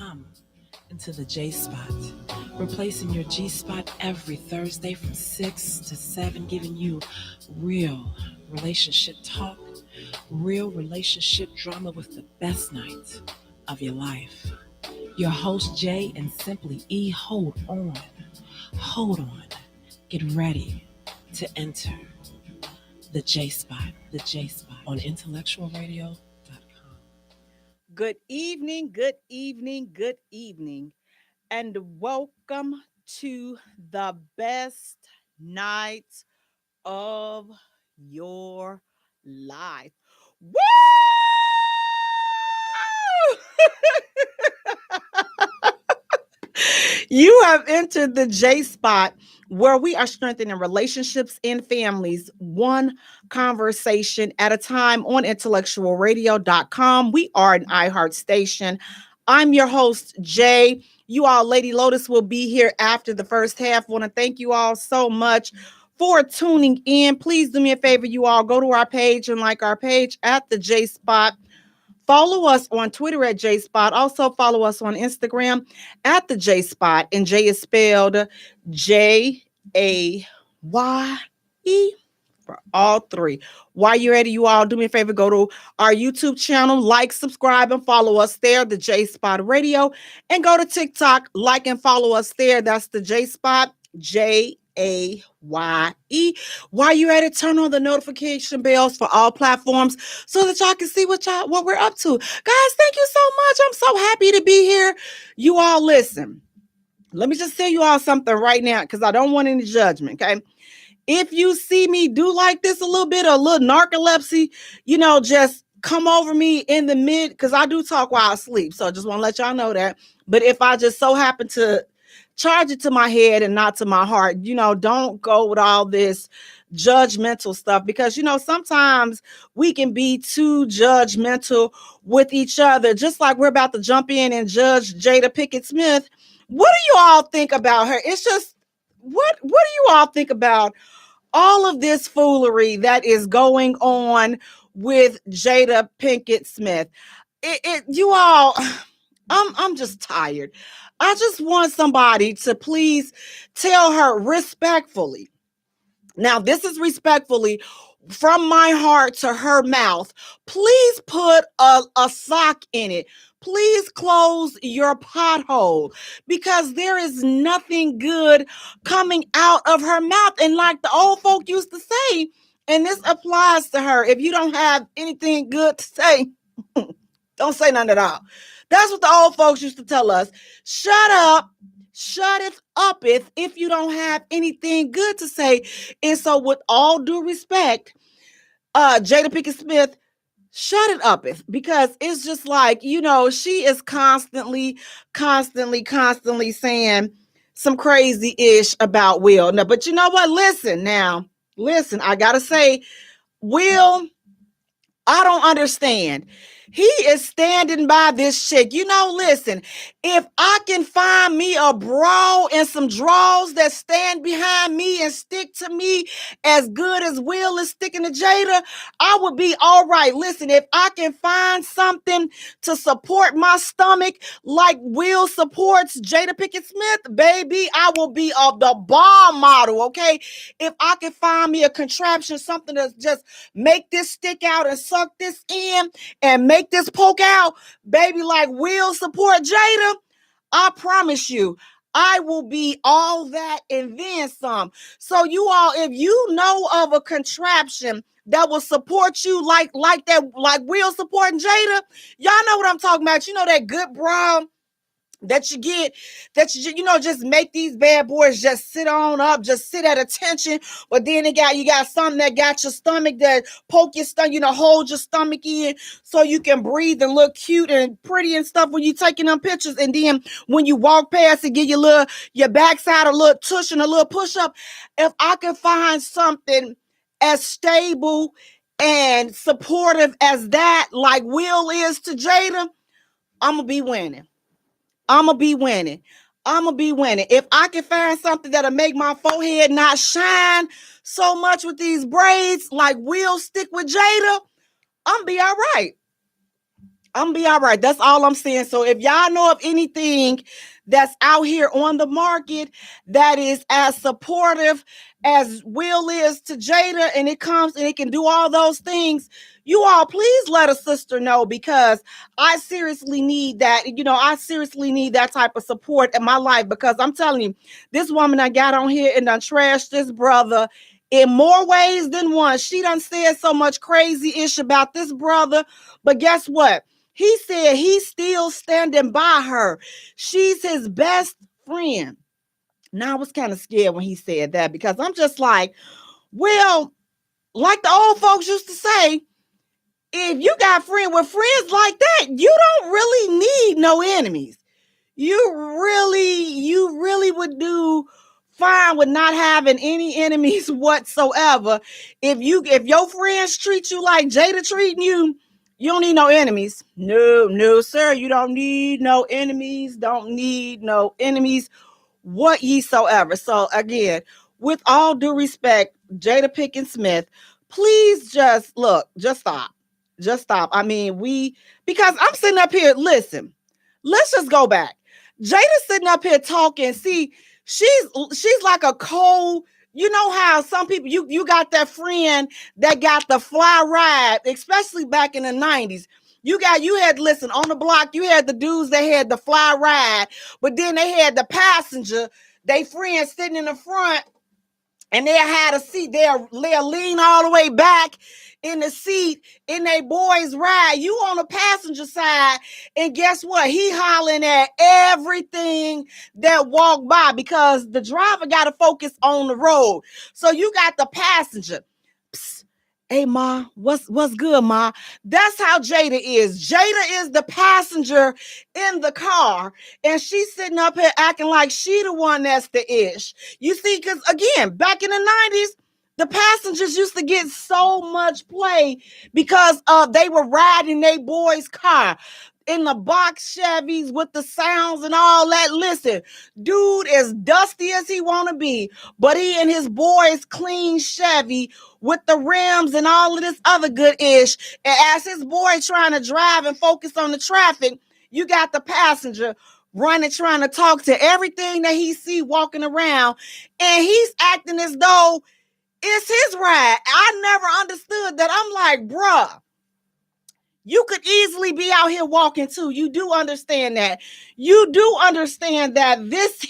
Come into the J Spot, replacing your G Spot every Thursday from 6 to 7, giving you real relationship talk, real relationship drama with the best night of your life. Your host, Jaye and Simply E, hold on, get ready to enter the J Spot on IntellectualRadio-Podcast. Good evening, and welcome to the best night of your life. Woo! You have entered the J Spot, where we are strengthening relationships and families one conversation at a time on IntellectualRadio.com. We are an iHeart station. I'm your host, Jaye. You all, Lady Lotus, will be here after the first half. I want to thank you all so much for tuning in. Please do me a favor, you all. Go to our page and like our page at the J Spot. Follow us on Twitter at J Spot. Also follow us on Instagram at the J Spot. And Jay is spelled Jaye for all three. While you're ready, you all, do me a favor, go to our YouTube channel, like, subscribe, and follow us there, the J Spot Radio. And go to TikTok, like and follow us there. That's the J Spot, Jaye. While you're at it, turn on the notification bells for all platforms so that y'all can see what we're up to. Guys, thank you so much. I'm so happy to be here. You all, listen. Let me just tell you all something right now, because I don't want any judgment, okay? If you see me do like this a little bit, a little narcolepsy, just come over me in the mid, because I do talk while I sleep. So I just want to let y'all know that. But if I just so happen to charge it to my head and not to my heart, don't go with all this judgmental stuff, because, sometimes we can be too judgmental with each other, just like we're about to jump in and judge Jada Pinkett Smith. What do you all think about her? It's just, what do you all think about all of this foolery that is going on with Jada Pinkett Smith? You all, I'm just tired. I just want somebody to please tell her respectfully. Now, this is respectfully from my heart to her mouth. Please put a sock in it. Please close your pothole, because there is nothing good coming out of her mouth. And like the old folk used to say, and this applies to her, if you don't have anything good to say, don't say nothing at all. That's what the old folks used to tell us. Shut up. Shutteth uppeth if you don't have anything good to say. And so with all due respect, Jada Pinkett Smith, shut it uppeth, because it's just like, she is constantly saying some crazy-ish about Will. No, but you know what? Listen, I gotta say, Will, I don't understand. He is standing by this chick. Listen, if I can find me a bra and some drawers that stand behind me and stick to me as good as Will is sticking to Jada, I would be all right. Listen, if I can find something to support my stomach like Will supports Jada Pinkett Smith, baby, I will be the bomb model, okay? If I can find me a contraption, something to just make this stick out and suck this in and make this poke out, baby, like Will support Jada, I promise you, I will be all that and then some. So you all, if you know of a contraption that will support you like that, like Will supporting Jada, y'all know what I'm talking about. That good bra that you get, that just make these bad boys just sit on up, just sit at attention. But then you got something that got your stomach, that poke your stomach, hold your stomach in so you can breathe and look cute and pretty and stuff when you taking them pictures. And then when you walk past and get your backside a little tush and a little push up. If I could find something as stable and supportive as that, like Will is to Jada, I'm gonna be winning. If I can find something that'll make my forehead not shine so much with these braids, like Will stick with Jada, I'm be all right. I'm gonna be all right. That's all I'm saying. So if y'all know of anything that's out here on the market that is as supportive as Will is to Jada, and it comes and it can do all those things, you all please let a sister know, because I seriously need that. I seriously need that type of support in my life, because I'm telling you, this woman I got on here and done trashed this brother in more ways than one. She done said so much crazy ish about this brother, but guess what? He said he's still standing by her. She's his best friend. Now I was kind of scared when he said that, because I'm just like, well, like the old folks used to say, if you got friends with friends like that, you don't really need no enemies. You really would do fine with not having any enemies whatsoever. If your friends treat you like Jada treating you, you don't need no enemies. No, sir. You don't need no enemies. Don't need no enemies what ye soever. So again, with all due respect, Jada Pinkett Smith, please just stop. Just stop. I mean, because I'm sitting up here, listen, let's just go back. Jada's sitting up here talking. See, she's like a cold, you know how some people, you got that friend that got the fly ride, especially back in the 90s. You had, listen, on the block, you had the dudes that had the fly ride, but then they had the passenger, they friends sitting in the front, and they had a seat. They'll lean all the way back in the seat in their boys' ride. You on the passenger side, and guess what? He hollering at everything that walk by, because the driver got to focus on the road. So you got the passenger. Psst. Hey, Ma, what's good, Ma? That's how Jada is. Jada is the passenger in the car, and she's sitting up here acting like she the one that's the ish. You see, because again, back in the 90s, the passengers used to get so much play because they were riding their boy's car in the box Chevys with the sounds and all that. Listen, dude is dusty as he want to be, but he and his boys clean Chevy with the rims and all of this other good ish. And as his boy trying to drive and focus on the traffic, you got the passenger running, trying to talk to everything that he see walking around, and he's acting as though it's his ride. I never understood that. I'm like, bruh, you could easily be out here walking too. You do understand that. You do understand that this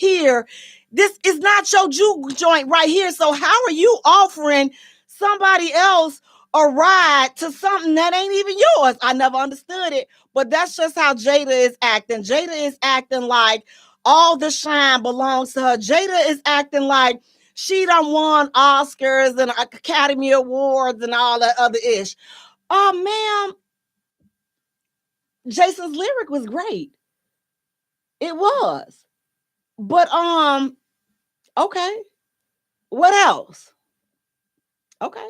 is not your juke joint right here. So how are you offering somebody else a ride to something that ain't even yours? I never understood it, but that's just how Jada is acting. Jada is acting like all the shine belongs to her. Jada is acting like she done won Oscars and Academy Awards and all that other ish. Ma'am, Jason's lyric was great. It was. But okay. What else? Okay.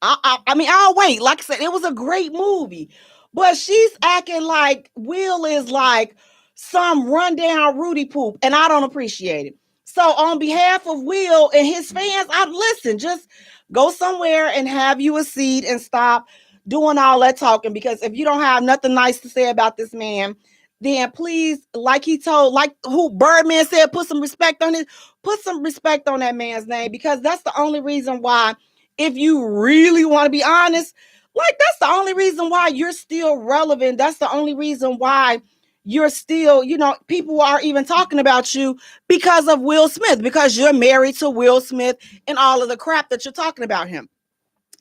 I mean, I'll wait. Like I said, it was a great movie. But she's acting like Will is like some rundown Rudy poop, and I don't appreciate it. So on behalf of Will and his fans, listen, just go somewhere and have you a seat and stop doing all that talking, because if you don't have nothing nice to say about this man, then please, like who Birdman said, put some respect on that man's name, because that's the only reason why, if you really want to be honest, like that's the only reason why you're still relevant. That's the only reason why you're still, people are even talking about you, because of Will Smith, because you're married to Will Smith and all of the crap that you're talking about him.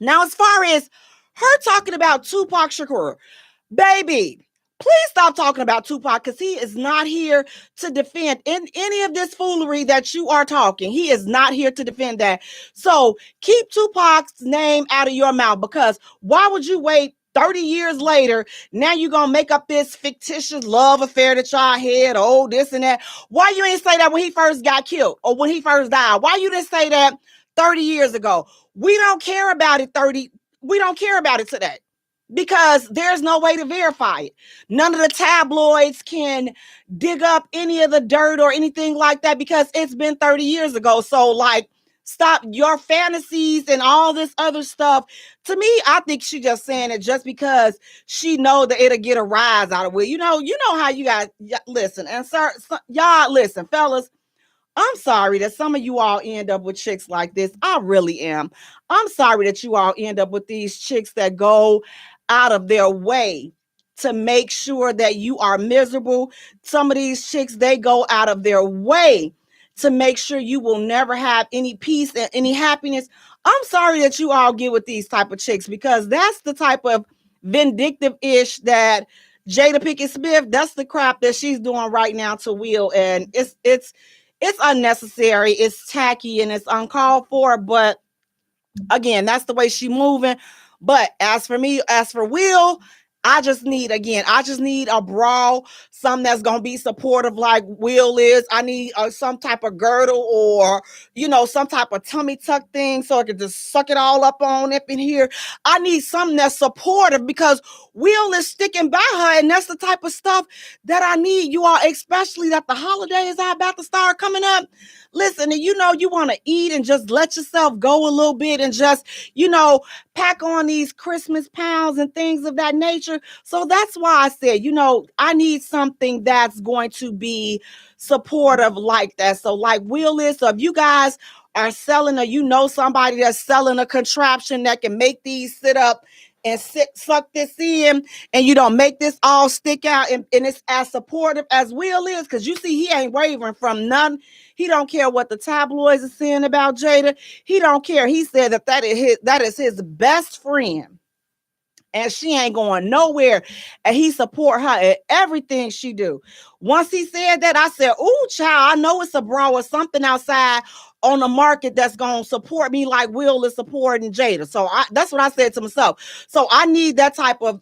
Now, as far as her talking about Tupac Shakur, baby, please stop talking about Tupac, because he is not here to defend in any of this foolery that you are talking. He is not here to defend that. So keep Tupac's name out of your mouth, because why would you wait 30 years later? Now you're going to make up this fictitious love affair that y'all had, oh, this and that. Why you ain't say that when he first got killed or when he first died? Why you didn't say that 30 years ago? We don't care about it we don't care about it today, because there's no way to verify it. None of the tabloids can dig up any of the dirt or anything like that, because it's been 30 years ago. So like, Stop your fantasies and all this other stuff. To me, I think she just saying it just because she know that it'll get a rise out of it. You know how you guys listen. And sir, y'all listen, fellas. I'm sorry that some of you all end up with chicks like this. I really am. I'm sorry that you all end up with these chicks that go out of their way to make sure that you are miserable. Some of these chicks, they go out of their way to make sure you will never have any peace and any happiness. I'm sorry that you all get with these type of chicks, because that's the type of vindictive ish that Jada Pinkett Smith, that's the crap that she's doing right now to Will. And it's unnecessary, it's tacky, and it's uncalled for. But again, that's the way she moving. But as for me, as for Will, I just need a bra, something that's gonna be supportive like Will is. I need some type of girdle, or some type of tummy tuck thing, so I can just suck it all up on up in here. I need something that's supportive, because Will is sticking by her, and that's the type of stuff that I need, you all, especially that the holidays are about to start coming up. Listen, and you want to eat and just let yourself go a little bit, and just pack on these Christmas pounds and things of that nature. So that's why I said, I need something that's going to be supportive like that. So like Will is, so if you guys are selling, or somebody that's selling a contraption that can make these sit up and suck this in, and you don't make this all stick out, and it's as supportive as Will is, because you see he ain't wavering from none. He don't care what the tabloids are saying about Jada. He don't care. He said that is his best friend, and she ain't going nowhere, and he support her in everything she do. Once he said that, I said, "Ooh, child, I know it's a bra or something outside on the market that's gonna support me like Will is supporting Jada." So that's what I said to myself. So I need that type of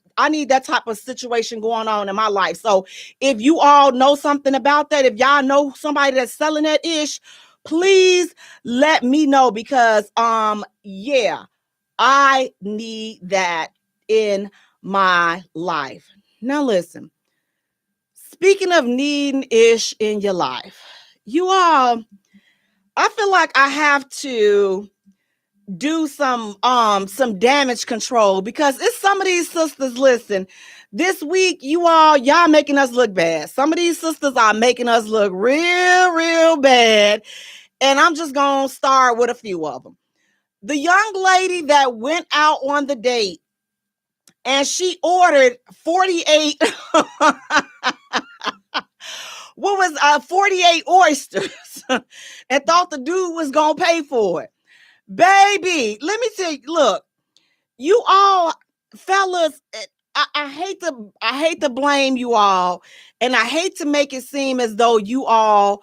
situation going on in my life. So if you all know something about that, if y'all know somebody that's selling that ish, please let me know, because yeah, I need that in my life. Now listen, speaking of needing ish in your life, you all, I feel like I have to do some damage control, because it's some of these sisters. Listen, this week y'all making us look bad. Some of these sisters are making us look real bad, and I'm just gonna start with a few of them. The young lady that went out on the date, and she ordered 48 what was 48 oysters and thought the dude was gonna pay for it. Baby, let me tell you, look, you all fellas, I hate to blame you all, and I hate to make it seem as though you all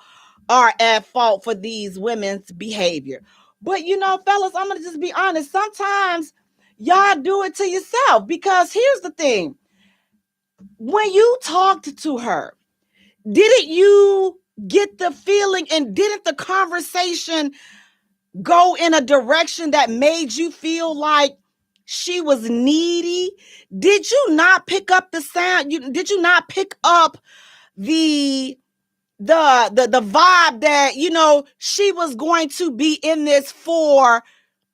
are at fault for these women's behavior. But fellas, I'm gonna just be honest. Sometimes y'all do it to yourself, because here's the thing. When you talked to her, didn't you get the feeling, and didn't the conversation go in a direction that made you feel like she was needy? Did you not pick up the sound? Did you not pick up the vibe that she was going to be in this for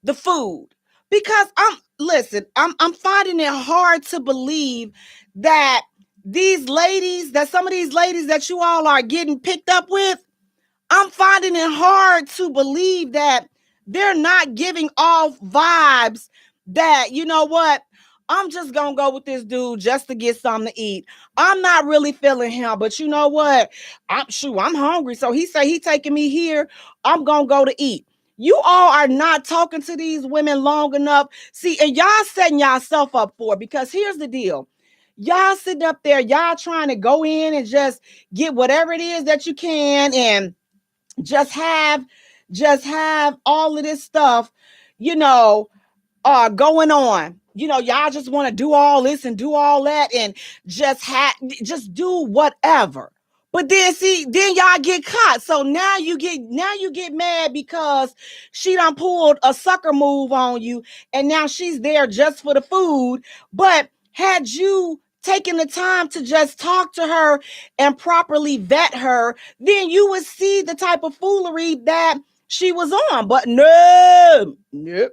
the food? Because I'm finding it hard to believe that some of these ladies that you all are getting picked up with, I'm finding it hard to believe that they're not giving off vibes that, you know what, I'm just going to go with this dude just to get something to eat. I'm not really feeling him, but you know what? I'm hungry. So he say he taking me here. I'm going to go to eat. You all are not talking to these women long enough. See, and y'all setting yourself up for it, because here's the deal. Y'all sitting up there, y'all trying to go in and just get whatever it is that you can, and just have all of this stuff, going on. Y'all just want to do all this and do all that, and just do whatever. But then y'all get caught. So now you get mad because she done pulled a sucker move on you, and now she's there just for the food. But had you taken the time to just talk to her and properly vet her, then you would see the type of foolery that she was on. But no, nope.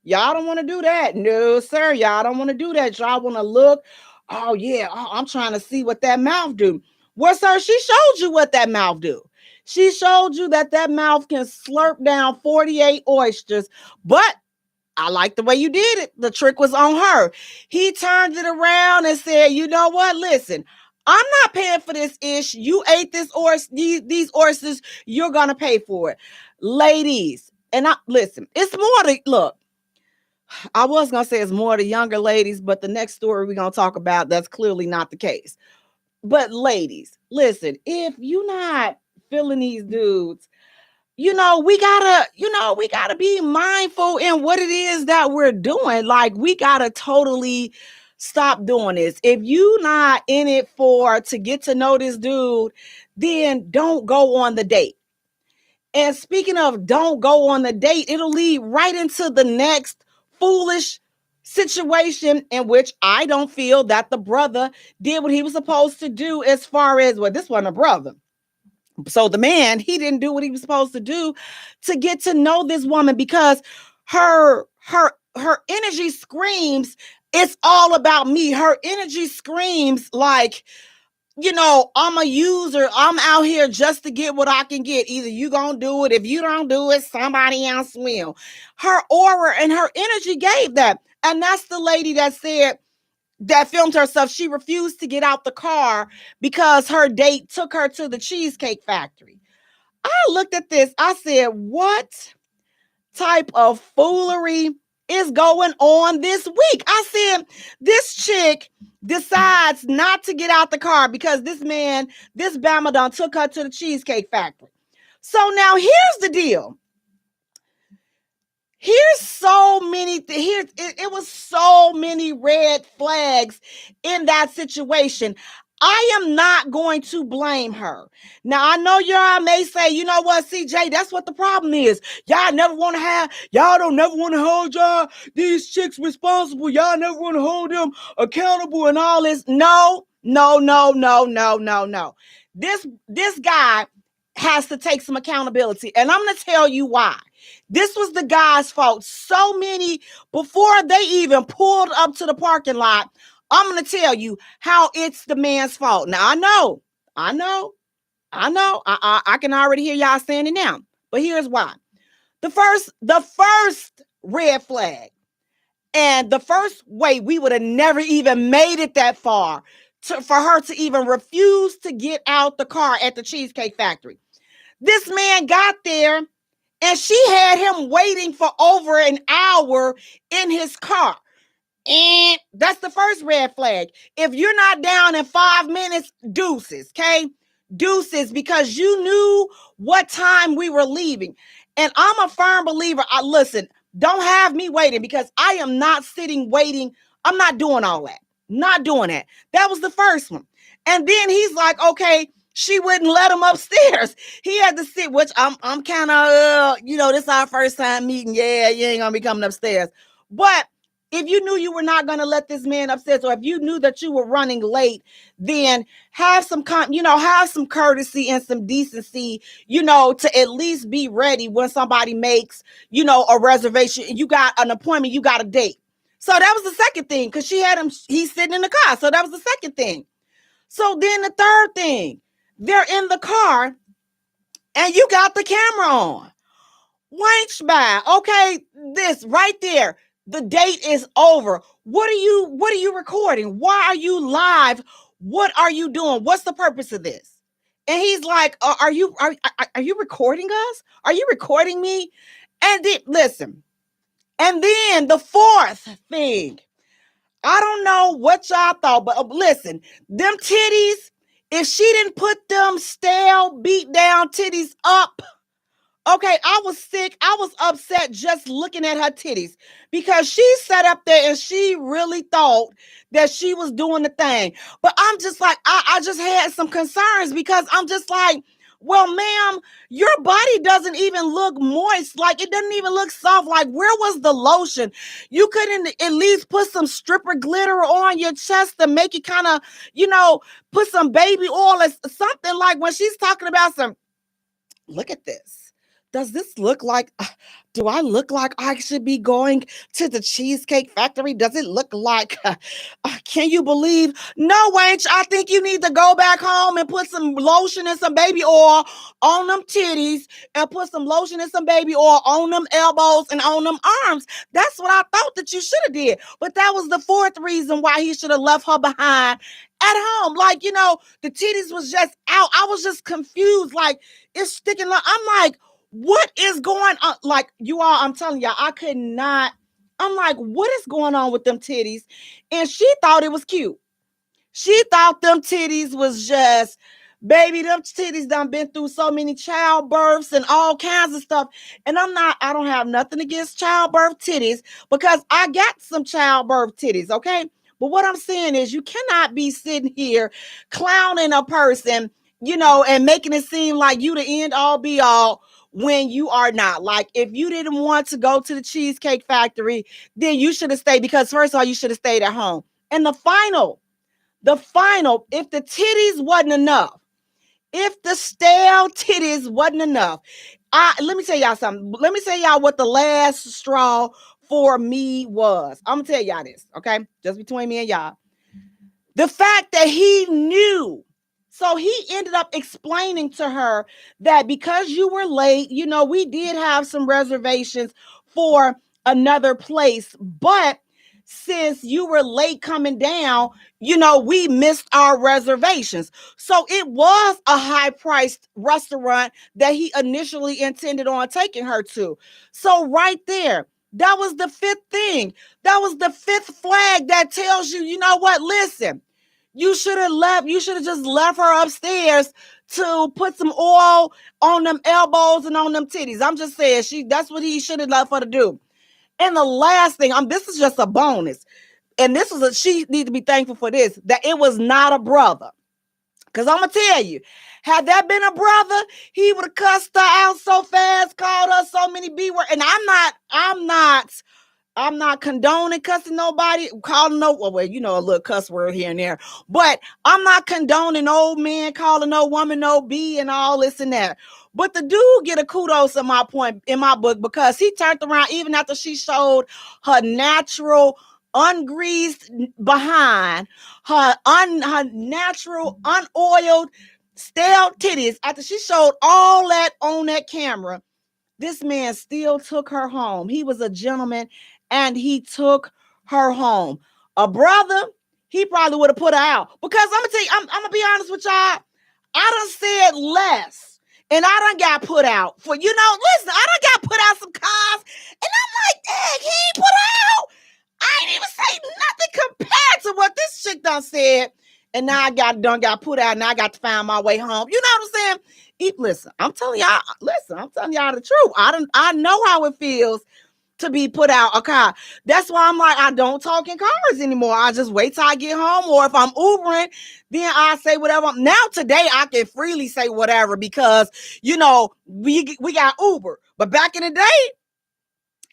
Y'all don't want to do that. No, sir. Y'all don't want to do that. Y'all want to look. Oh, yeah. Oh, I'm trying to see what that mouth do. Well, sir, she showed you what that mouth do. She showed you that mouth can slurp down 48 oysters. But I like the way you did it. The trick was on her. He turned it around and said, you know what? Listen, I'm not paying for this ish. You ate these oysters. You're going to pay for it. Ladies, and listen, it's more to look. I was going to say it's more to younger ladies, but the next story we're going to talk about, that's clearly not the case. But ladies, listen, if you're not feeling these dudes, we gotta be mindful in what it is that we're doing. Like, we gotta totally stop doing this. If you not in it to get to know this dude, then don't go on the date. And speaking of don't go on the date, it'll lead right into the next foolish situation in which I don't feel that the brother did what he was supposed to do, as far as, well, this wasn't a brother. So the man, he didn't do what he was supposed to do to get to know this woman, because her energy screams, it's all about me. Her energy screams like, I'm a user. I'm out here just to get what I can get. Either you gonna do it. If you don't do it, somebody else will. Her aura and her energy gave that. And that's the lady that said, that filmed herself. She refused to get out the car because her date took her to the Cheesecake Factory. I looked at this. I said, what type of foolery is going on this week? I said, this chick decides not to get out the car because this Bama done took her to the Cheesecake Factory. So now here's the deal. Here's so many, it was so many red flags in that situation. I am not going to blame her. Now, I know y'all may say, you know what, CJ, that's what the problem is. Y'all don't never want to hold these chicks responsible. Y'all never want to hold them accountable and all this. No. This guy has to take some accountability. And I'm going to tell you why. This was the guy's fault. So many, before they even pulled up to the parking lot, I'm going to tell you how it's the man's fault. Now, I know. I can already hear y'all saying it now. But here's why. The first red flag, and the first way we would have never even made it that far for her to even refuse to get out the car at the Cheesecake Factory. This man got there and she had him waiting for over an hour in his car. And that's the first red flag. If you're not down in 5 minutes, deuces, okay? Deuces, because you knew what time we were leaving. And I'm a firm believer. Listen, don't have me waiting, because I am not sitting waiting. I'm not doing all that. Not doing that. That was the first one. And then he's like, okay, she wouldn't let him upstairs. He had to sit, which I'm kind of, this is our first time meeting. Yeah, you ain't going to be coming upstairs. But if you knew you were not going to let this man upstairs, or if you knew that you were running late, then have some courtesy and some decency, to at least be ready when somebody makes, a reservation. You got an appointment, you got a date. So that was the second thing, because he's sitting in the car. So that was the second thing. So then the third thing, they're in the car and you got the camera on. Wench by, okay, this right there. The date is over. What are you recording? Why are you live? What are you doing? What's the purpose of this? And he's like, are you recording us? Are you recording me? And listen. And then the fourth thing, I don't know what y'all thought, but listen, them titties, if she didn't put them stale, beat down titties up, okay, I was sick. I was upset just looking at her titties, because she sat up there and she really thought that she was doing the thing. But I'm just like, I just had some concerns, because I'm just like, well, ma'am, your body doesn't even look moist. Like, it doesn't even look soft. Like, where was the lotion? You couldn't at least put some stripper glitter on your chest to make it kind of, put some baby oil or something. Like, when she's talking about look at this. does this look like, do I look like I should be going to the Cheesecake Factory? Does it look like, can you believe? No, wench, I think you need to go back home and put some lotion and some baby oil on them titties and put some lotion and some baby oil on them elbows and on them arms. That's what I thought that you should have did. But that was the fourth reason why he should have left her behind at home. Like, the titties was just out. I was just confused. Like, it's sticking. I'm like, what is going on? Like, you all, I'm telling y'all, I could not. I'm like, what is going on with them titties? And she thought it was cute. She thought them titties was just, baby, them titties done been through so many childbirths and all kinds of stuff. And I don't have nothing against childbirth titties because I got some childbirth titties, okay? But what I'm saying is you cannot be sitting here clowning a person, and making it seem like you the end all be all when you are not. Like, if you didn't want to go to the Cheesecake Factory, then you should have stayed, because first of all, you should have stayed at home. And the final, if the titties wasn't enough, if the stale titties wasn't enough, let me tell y'all something. Let me tell y'all what the last straw for me was. I'm gonna tell y'all this, okay? Just between me and y'all. The fact that he knew. So he ended up explaining to her that because you were late, we did have some reservations for another place, but since you were late coming down, we missed our reservations. So it was a high-priced restaurant that he initially intended on taking her to. So right there, that was the fifth thing. That was the fifth flag that tells you, you know what? Listen, you should have just left her upstairs to put some oil on them elbows and on them titties. I'm just saying, that's what he should have left her to do. And the last thing, this is just a bonus. And she needs to be thankful for this, that it was not a brother. Because I'm going to tell you, had that been a brother, he would have cussed her out so fast, called her so many B words. And I'm not condoning cussing nobody, calling a little cuss word here and there. But I'm not condoning old men calling no woman no B and all this and that. But the dude get a kudos in my book, because he turned around even after she showed her natural, ungreased behind, her natural, unoiled, stale titties. After she showed all that on that camera, this man still took her home. He was a gentleman, and he took her home. A brother, he probably would have put her out. Because I'm gonna tell you, I'm gonna be honest with y'all. I done said less, and I done got put out for, listen, I done got put out some cars, and I'm like, dang, he ain't put her out. I ain't even say nothing compared to what this chick done said. And now I got put out, and I got to find my way home. You know what I'm saying? Listen, I'm telling y'all the truth. I know how it feels to be put out a car. That's why I'm like, I don't talk in cars anymore. I just wait till I get home, or if I'm Ubering, then I say whatever. Now today I can freely say whatever, because we got Uber. But back in the day,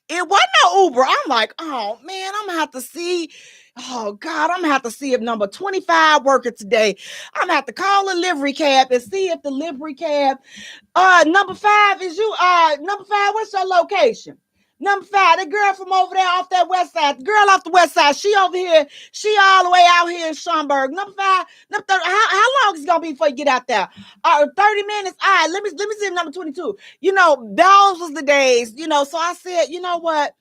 it wasn't no Uber. I'm like, oh man, I'm gonna have to see. Oh God, I'm gonna have to see if number 25 working today. I'm gonna have to call a livery cab and see if the livery cab. Number 5 is you. Number 5, what's your location? Number 5, the girl from over there off that west side. The girl off the west side. She over here. She all the way out here in Schaumburg. Number 5. Number 30. How long is it gonna be before you get out there? 30 minutes. All right. Let me see if number 22. Those was the days. So I said, you know what?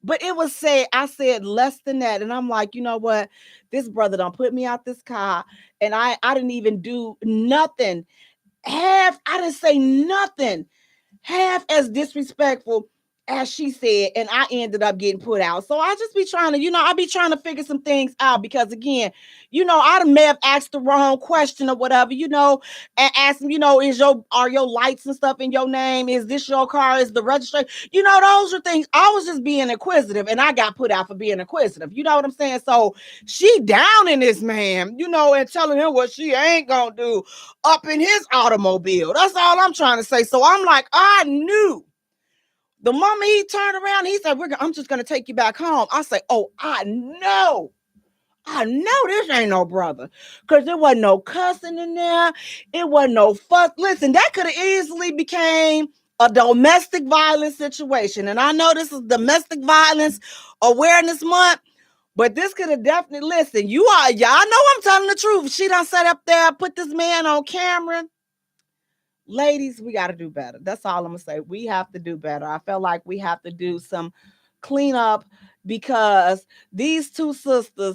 But it was I said less than that. And I'm like, you know what? This brother done put me out this car, and I didn't even do nothing. I didn't say nothing half as disrespectful as she said, and I ended up getting put out. So I just be trying to, I be trying to figure some things out, because again, I may have asked the wrong question or whatever, and asked him, are your lights and stuff in your name? Is this your car? Is the registration? Those are things. I was just being inquisitive, and I got put out for being inquisitive. You know what I'm saying? So she down in this man, and telling him what she ain't gonna do up in his automobile. That's all I'm trying to say. So I'm like, I knew. The moment he turned around, he said, I'm just going to take you back home. I say, oh, I know this ain't no brother, because there wasn't no cussing in there. It wasn't no fuss. Listen, that could have easily became a domestic violence situation. And I know this is Domestic Violence Awareness Month, but this could have definitely, listen, y'all know I'm telling the truth. She done sat up there, put this man on camera. Ladies, we got to do better. That's all I'm going to say. We have to do better. I feel like we have to do some cleanup because these two sisters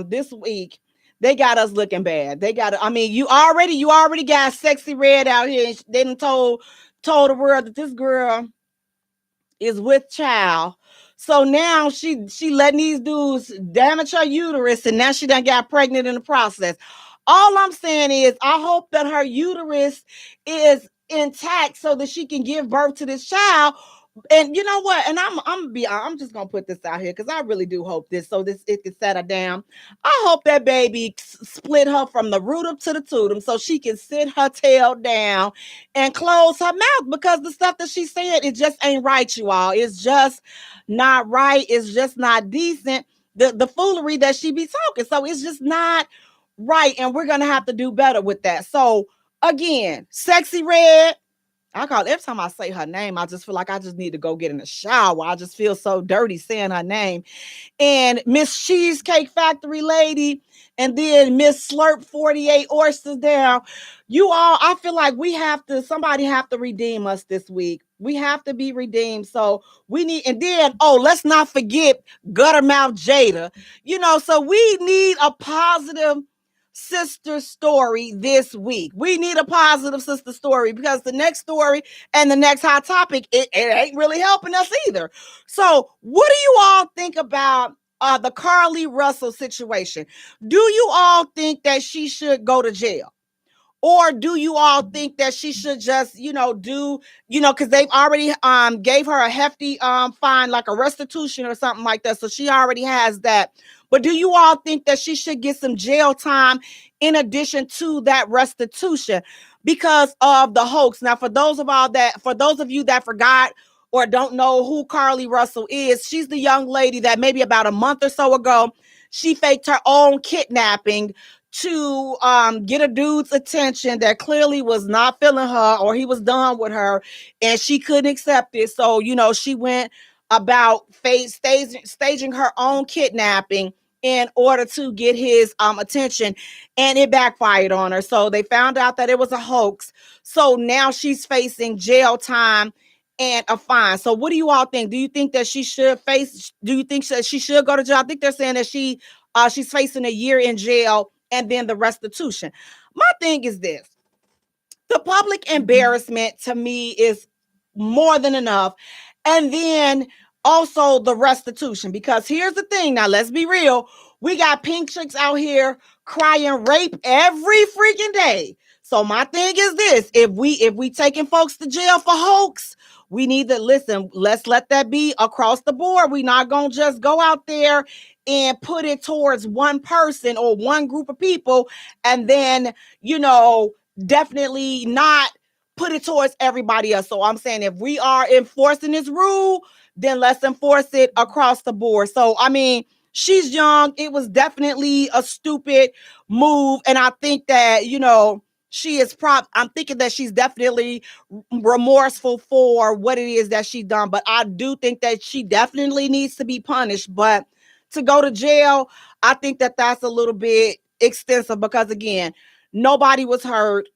this week, they got us looking bad. They got, I mean, you already got Sexy Red out here. They done told the world that this girl is with child. So now she letting these dudes damage her uterus, and now she done got pregnant in the process. All I'm saying is I hope that her uterus is intact so that she can give birth to this child. And you know what? And I'm just gonna put this out here because I really do hope this so this it can settle down. I hope that baby split her from the root up to the tootum so she can sit her tail down and close her mouth because the stuff that she said, it just ain't right, you all. It's just not right. It's just not decent. The foolery that she be talking. So it's just not right. And we're gonna have to do better with that. So again, Sexy Red. I call every time I say her name, I just feel like I just need to go get in the shower. I just feel so dirty saying her name. And Miss Cheesecake Factory lady, and then Miss Slurp 48 Oysters down. You all, I feel like somebody have to redeem us this week. We have to be redeemed. So we need, and then, let's not forget Guttermouth Jada. So we need a positive sister story this week. We need a positive sister story because the next story and the next hot topic, it ain't really helping us either. So what do you all think about the Carly Russell situation? Do you all think that she should go to jail? Or do you all think that she should just, because they've already gave her a hefty fine, like a restitution or something like that. So she already has that. But do you all think that she should get some jail time in addition to that restitution because of the hoax? Now, for those of you that forgot or don't know who Carly Russell is, she's the young lady that maybe about a month or so ago, she faked her own kidnapping to get a dude's attention that clearly was not feeling her or he was done with her and she couldn't accept it. So, she went about staging her own kidnapping in order to get his attention, and it backfired on her. So they found out that it was a hoax. So now she's facing jail time and a fine. So what do you all think? Do you think that do you think that she should go to jail? I think they're saying that she's facing a year in jail and then the restitution. My thing is this. The public embarrassment to me is more than enough. And then also the restitution, because here's the thing. Now, let's be real. We got pink chicks out here crying rape every freaking day. So my thing is this. If we taking folks to jail for hoax, we need to listen. Let's let that be across the board. We're not going to just go out there and put it towards one person or one group of people and then, definitely not put it towards everybody else. So I'm saying if we are enforcing this rule, then let's enforce it across the board. So, I mean, she's young. It was definitely a stupid move. And I think that, I'm thinking that she's definitely remorseful for what it is that she done. But I do think that she definitely needs to be punished. But to go to jail, I think that that's a little bit extensive because, again, nobody was hurt,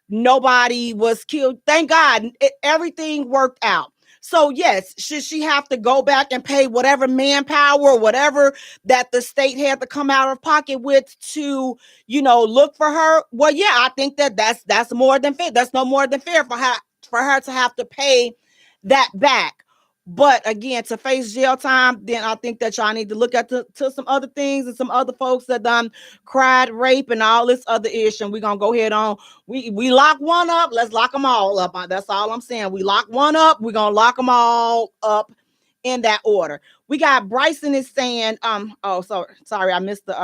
nobody was killed. Thank God everything worked out. So yes, should she have to go back and pay whatever manpower or whatever that the state had to come out of pocket with to, look for her? Well, yeah, I think that's more than fair. That's no more than fair for her to have to pay that back. But again, to face jail time, then I think that y'all need to look at to some other things and some other folks that done cried rape and all this other issue. And we're gonna go ahead on. We lock one up, let's lock them all up. That's all I'm saying. We lock one up, we're gonna lock them all up in that order. We got Bryson is saying, sorry, I missed the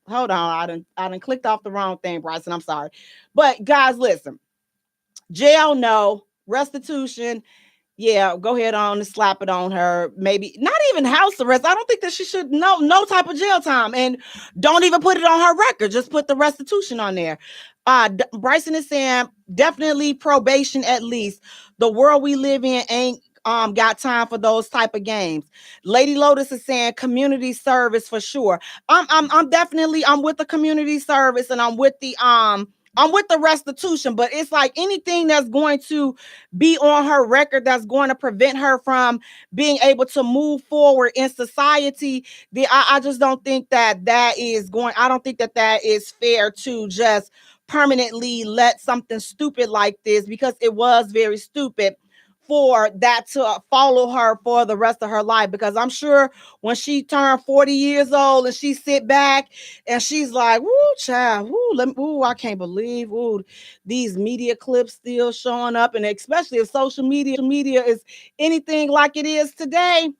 hold on, I done clicked off the wrong thing, Bryson. I'm sorry. But guys, listen, jail, no, restitution. yeah, go ahead on and slap it on her. Maybe not even house arrest. I don't think that she should no type of jail time, and don't even put it on her record. Just put the restitution on there. Bryson is saying definitely probation at least. The world we live in ain't got time for those type of games. Lady Lotus is saying community service for sure. I'm definitely I'm with the community service, and I'm with the restitution, but it's like anything that's going to be on her record that's going to prevent her from being able to move forward in society. I just don't think that I don't think that that is fair to just permanently let something stupid like this, because it was very stupid, for that to follow her for the rest of her life. Because I'm sure when she turned 40 years old and she sit back and she's like, woo, child, woo, I can't believe, woo, these media clips still showing up. And especially if social media is anything like it is today,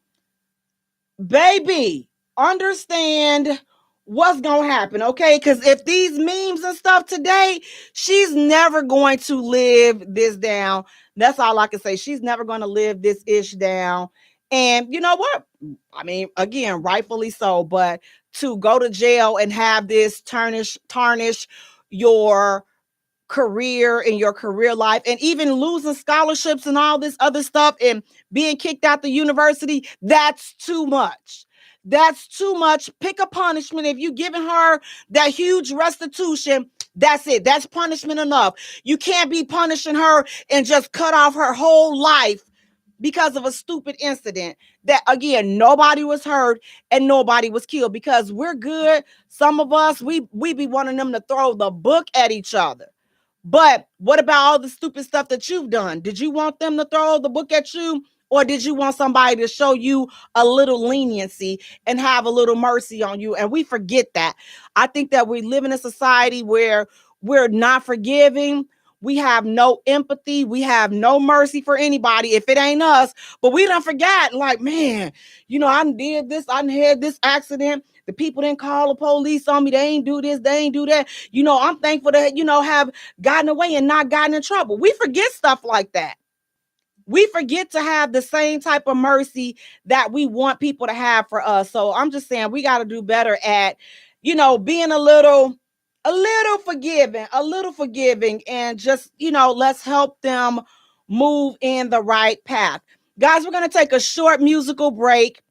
baby, understand what's gonna happen, okay? Because if these memes and stuff today, she's never going to live this down. That's all I can say. She's never going to live this ish down. And you know what? I mean, again, rightfully so, but to go to jail and have this tarnish your career in your career life, and even losing scholarships and all this other stuff and being kicked out the university, that's too much. That's too much. Pick a punishment. If you giving her that huge restitution, that's it. That's punishment enough. You can't be punishing her and just cut off her whole life because of a stupid incident that, again, nobody was hurt and nobody was killed. Because we're good. Some of us, we be wanting them to throw the book at each other. But what about all the stupid stuff that you've done? Did you want them to throw the book at you? Or did you want somebody to show you a little leniency and have a little mercy on you? And we forget that. I think that we live in a society where we're not forgiving. We have no empathy. We have no mercy for anybody if it ain't us. But we done forgot, like, man, I did this. I had this accident. The people didn't call the police on me. They ain't do this. They ain't do that. I'm thankful that, have gotten away and not gotten in trouble. We forget stuff like that. We forget to have the same type of mercy that we want people to have for us. So I'm just saying we got to do better at, being a little forgiving, and just, let's help them move in the right path. Guys, we're going to take a short musical break.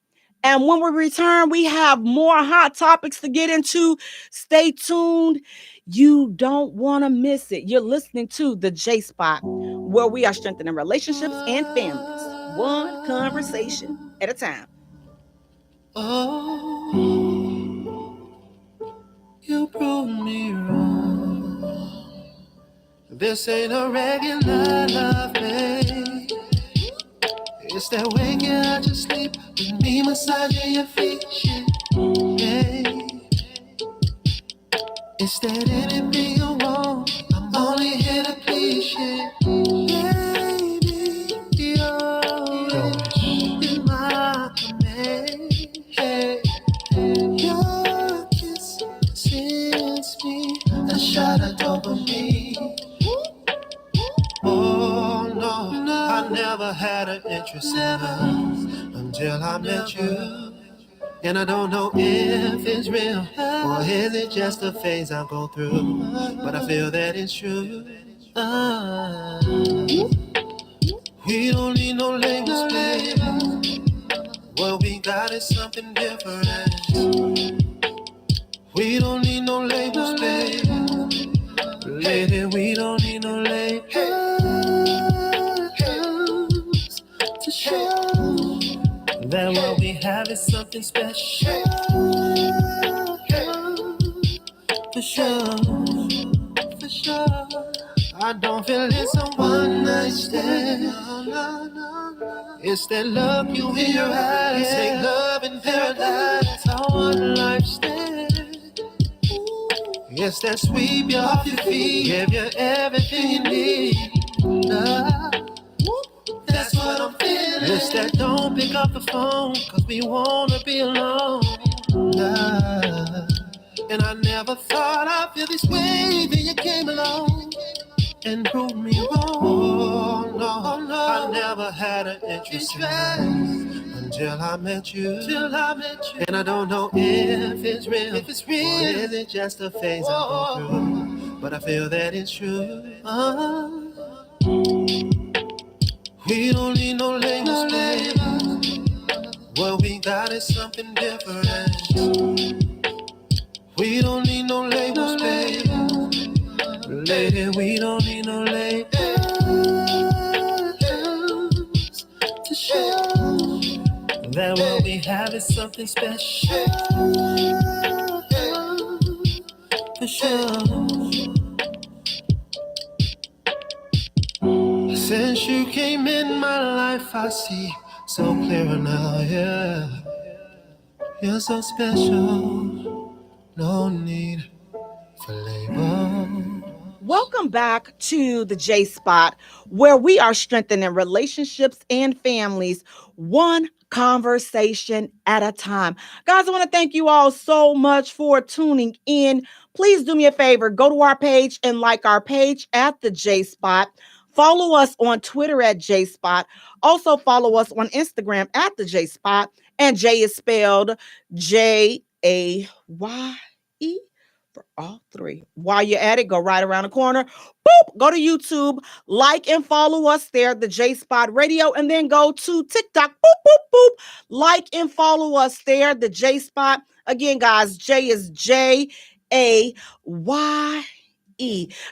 And when we return, we have more hot topics to get into. Stay tuned. You don't want to miss it. You're listening to the J Spot, where we are strengthening relationships and families, one conversation at a time. Oh, you proved me wrong. This ain't a regular love, babe. It's that waking out your sleep with me massaging your feet, yeah. It's that anything you want, I'm only here to please you, baby. You're in my command, hey. Your kiss sends me a shot of dopamine. Oh no, I never had an interest in love until I met you. And I don't know if it's real or is it just a phase I go through, but I feel that it's true. We don't need no labels, baby. What we got is something different. We don't need no labels, baby. Lady, we don't need no labels to show that what we have is something special. For sure, for sure. I don't feel it's a one night stand. It's that look you in your eyes. Make love in paradise. Our one life stand. It's that sweep you off your feet. Give you everything you need. That's what I'm feeling. It's that don't pick up the phone, cause we wanna be alone. And I never thought I'd feel this way when you came along. and prove me wrong. No, I never had an interest in love until I met you. And I don't know if it's real, or is it just a phase I go through? But I feel that it's true. We don't need no labels, baby. What we got is something different. We don't need no labels, baby. Lady, we don't need no labels to show that what we have is something special. For sure. Since you came in my life, I see so clear now, yeah. You're so special, no need for label. Welcome back to the J Spot, where we are strengthening relationships and families one conversation at a time. Guys, I want to thank you all so much for tuning in. Please do me a favor, go to our page and like our page at the J Spot. Follow us on Twitter at J Spot. Also follow us on Instagram at the J Spot. And Jay is spelled Jaye for all three. While you're at it, go right around the corner. Boop! Go to YouTube, like and follow us there, the J Spot Radio, and then go to TikTok. Boop, boop, boop. Like and follow us there, the J Spot. Again, guys, Jay is Jaye.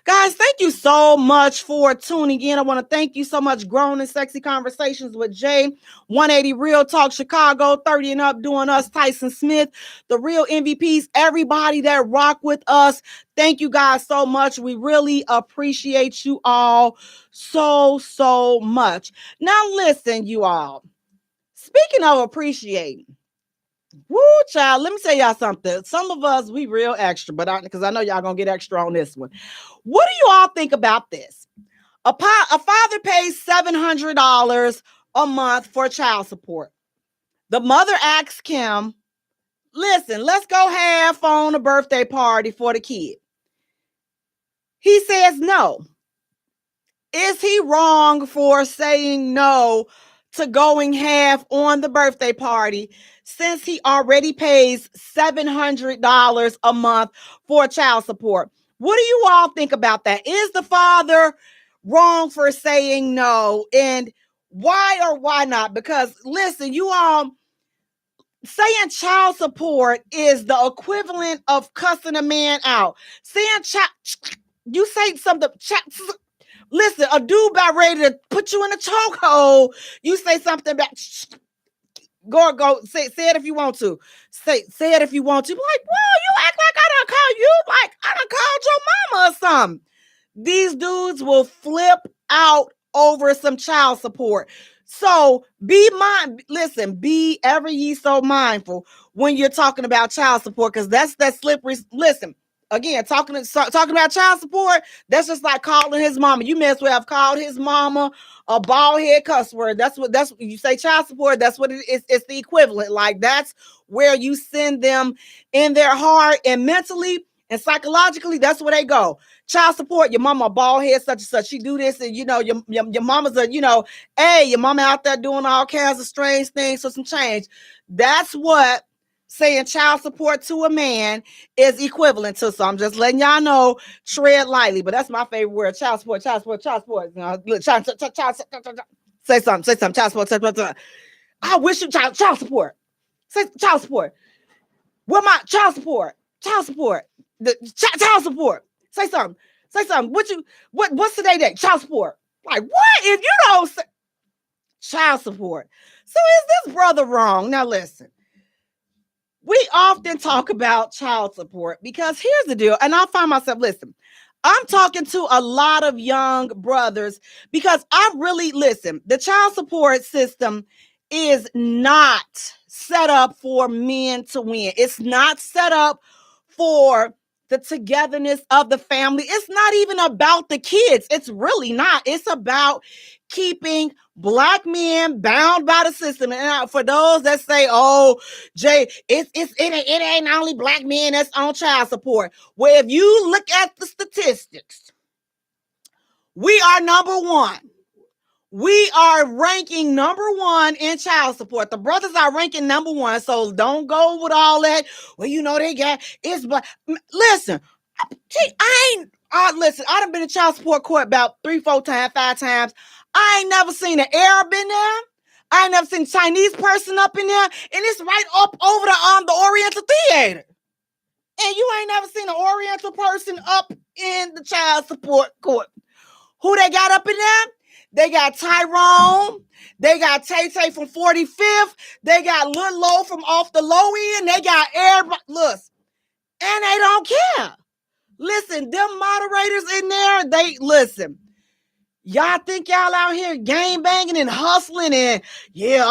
Guys, thank you so much for tuning in. I want to thank you so much. Grown and Sexy Conversations with Jay, 180 Real Talk Chicago, 30 and Up doing us, Tyson Smith, the real MVPs, everybody that rock with us. Thank you guys so much. We really appreciate you all so much. Now listen, you all. Speaking of appreciating, woo, child, let me tell y'all something. Some of us, we real extra, but because I know y'all gonna get extra on this one. What do you all think about this? A father pays $700 a month for child support. The mother asks him, listen, let's go half on a birthday party for the kid. He says no. Is he wrong for saying no to going half on the birthday party since he already pays $700 a month for child support? What do you all think about that? Is the father wrong for saying no? And why or why not? Because listen, you all, saying child support is the equivalent of cussing a man out. Saying you say something, listen, a dude about ready to put you in a chokehold. You say something about go say it if you want to. Say it if you want to. Like, whoa, you act like I done call you, like I done called your mama or something. These dudes will flip out over some child support. So be ever ye so mindful when you're talking about child support, because that's that slippery. Listen. Again, talking about child support, that's just like calling his mama. You may as well have called his mama a bald head cuss word. That's what you say child support. That's what it is. It's the equivalent. Like that's where you send them in their heart and mentally and psychologically. That's where they go. Child support. Your mama a bald head such and such. She do this, and you know your mama's a hey, your mama out there doing all kinds of strange things for some change. That's what saying child support to a man is equivalent to. So I'm just letting y'all know, tread lightly. But that's my favorite word, child support. Say something, child support. I wish you child support. Say child support. What my child support? Child support. Child support. Say something. What's today's date? Child support. Like what? If you don't say child support. So is this brother wrong? Now listen. We often talk about child support because here's the deal. And I'll find myself, listen, I'm talking to a lot of young brothers because the child support system is not set up for men to win. It's not set up for the togetherness of the family. It's not even about the kids. It's really not. It's about keeping Black men bound by the system. And for those that say, "Oh, Jay, it ain't only Black men that's on child support." Well, if you look at the statistics, We are number one. We are ranking number one in child support. The brothers are ranking number one. So don't go with all that. Well, you know, they got it's but listen, listen, I done been in child support court about 3, 4 times, 5 times. I ain't never seen an Arab in there. I ain't never seen a Chinese person up in there. And it's right up over the Oriental Theater. And you ain't never seen an Oriental person up in the child support court. Who they got up in there? They got Tyrone. They got Tay from 45th. They got Lil Low from off the low end. They got everybody. Look, and they don't care. Listen, them moderators in there, they listen. Y'all think y'all out here gang banging and hustling and yeah,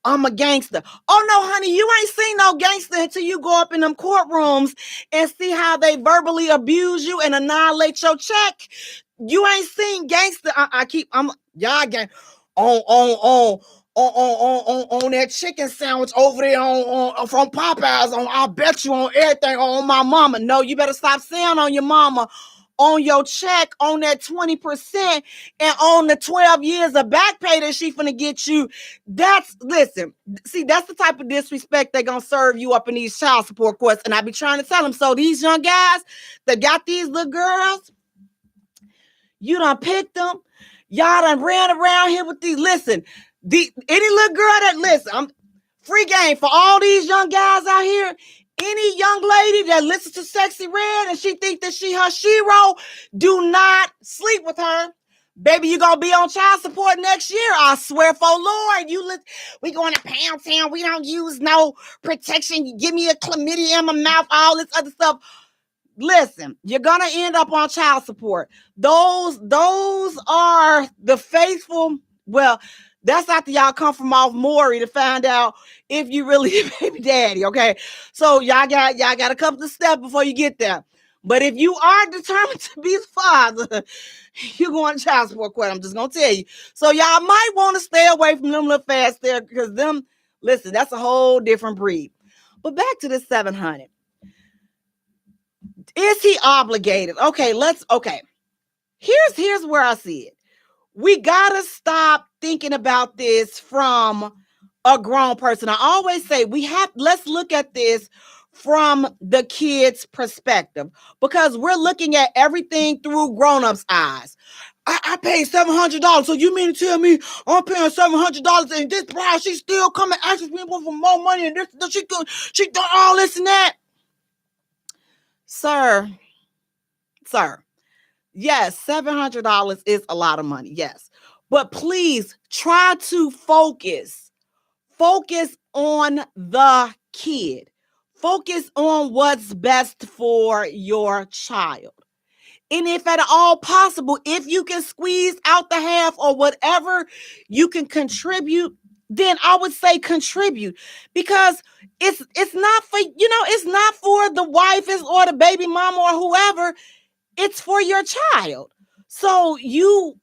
I'm a gangster. Oh no, honey, you ain't seen no gangster until you go up in them courtrooms and see how they verbally abuse you and annihilate your check. You ain't seen gangster. Y'all gang on that chicken sandwich over there on from Popeyes. I'll bet you on everything on my mama. No, you better stop saying on your mama. On your check, on that 20%, and on the 12 years of back pay that she finna get you. Listen, see, that's the type of disrespect they gonna serve you up in these child support courts. And I be trying to tell them, so these young guys that got these little girls, you done picked them. Y'all done ran around here with these. Listen, any little girl that, listen, I'm free game for all these young guys out here. Any young lady that listens to Sexy Red and she think that she her shero, do not sleep with her. Baby, you gonna be on child support next year. I swear for Lord, we going to Pound Town. We don't use no protection. You give me a chlamydia in my mouth, all this other stuff. Listen, you're gonna end up on child support. Those are the faithful. Well, that's after y'all come from off Maury to find out if you really a baby daddy. Okay, so y'all got a couple of steps before you get there. But if you are determined to be the father, you're going to child support court. I'm just gonna tell you. So y'all might want to stay away from them little fast there because them. Listen, that's a whole different breed. But back to the 700. Is he obligated? Okay, Here's where I see it. We gotta stop thinking about this from a grown person. I always say let's look at this from the kid's perspective because we're looking at everything through grown-ups' eyes. I paid $700, so you mean to tell me I'm paying $700 and this bride, she's still coming asking people for more money and this she done all this and that? Sir, yes, $700 is a lot of money, yes. But please try to focus on the kid. Focus on what's best for your child. And if at all possible, if you can squeeze out the half or whatever you can contribute, then I would say contribute because it's not for, it's not for the wife or the baby mama or whoever. It's for your child. So you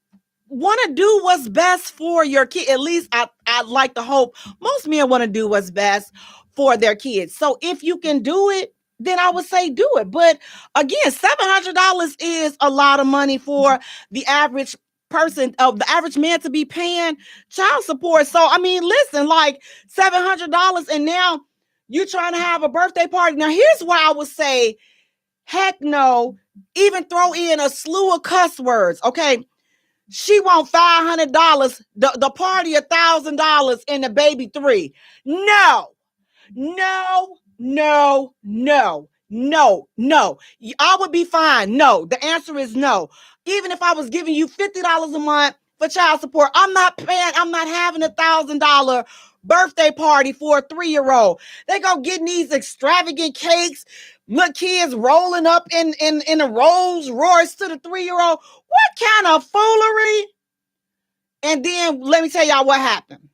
want to do what's best for your kid. At least I'd like to hope most men want to do what's best for their kids. So if you can do it, then I would say do it. But again, $700 is a lot of money for the average person, the average man to be paying child support. So, I mean, listen, like $700 and now you're trying to have a birthday party. Now, here's why I would say, heck no, even throw in a slew of cuss words, okay? She want $500, the party $1,000 and the baby $3. No. I would be fine. No, the answer is no. Even if I was giving you $50 a month for child support, I'm not having $1,000 birthday party for a 3-year-old. They go getting these extravagant cakes, little kids rolling up in a Rolls Royce to the 3-year-old. What kind of foolery? And then let me tell y'all what happened.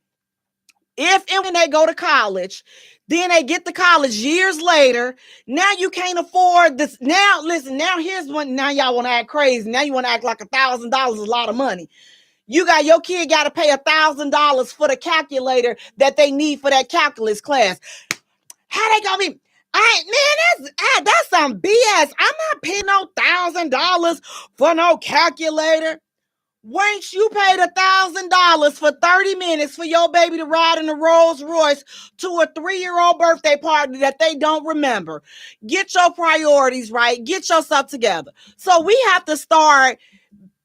If and when they go to college, then they get to college years later. Now you can't afford this. Now, listen, now here's one. Now y'all want to act crazy. Now you want to act like $1,000 is a lot of money. Your kid got to pay $1,000 for the calculator that they need for that calculus class. How they gonna be? That's some BS. I'm not paying no $1,000 for no calculator. Once you paid $1,000 for 30 minutes for your baby to ride in a Rolls Royce to a 3-year-old birthday party that they don't remember. Get your priorities right. Get yourself together. So we have to start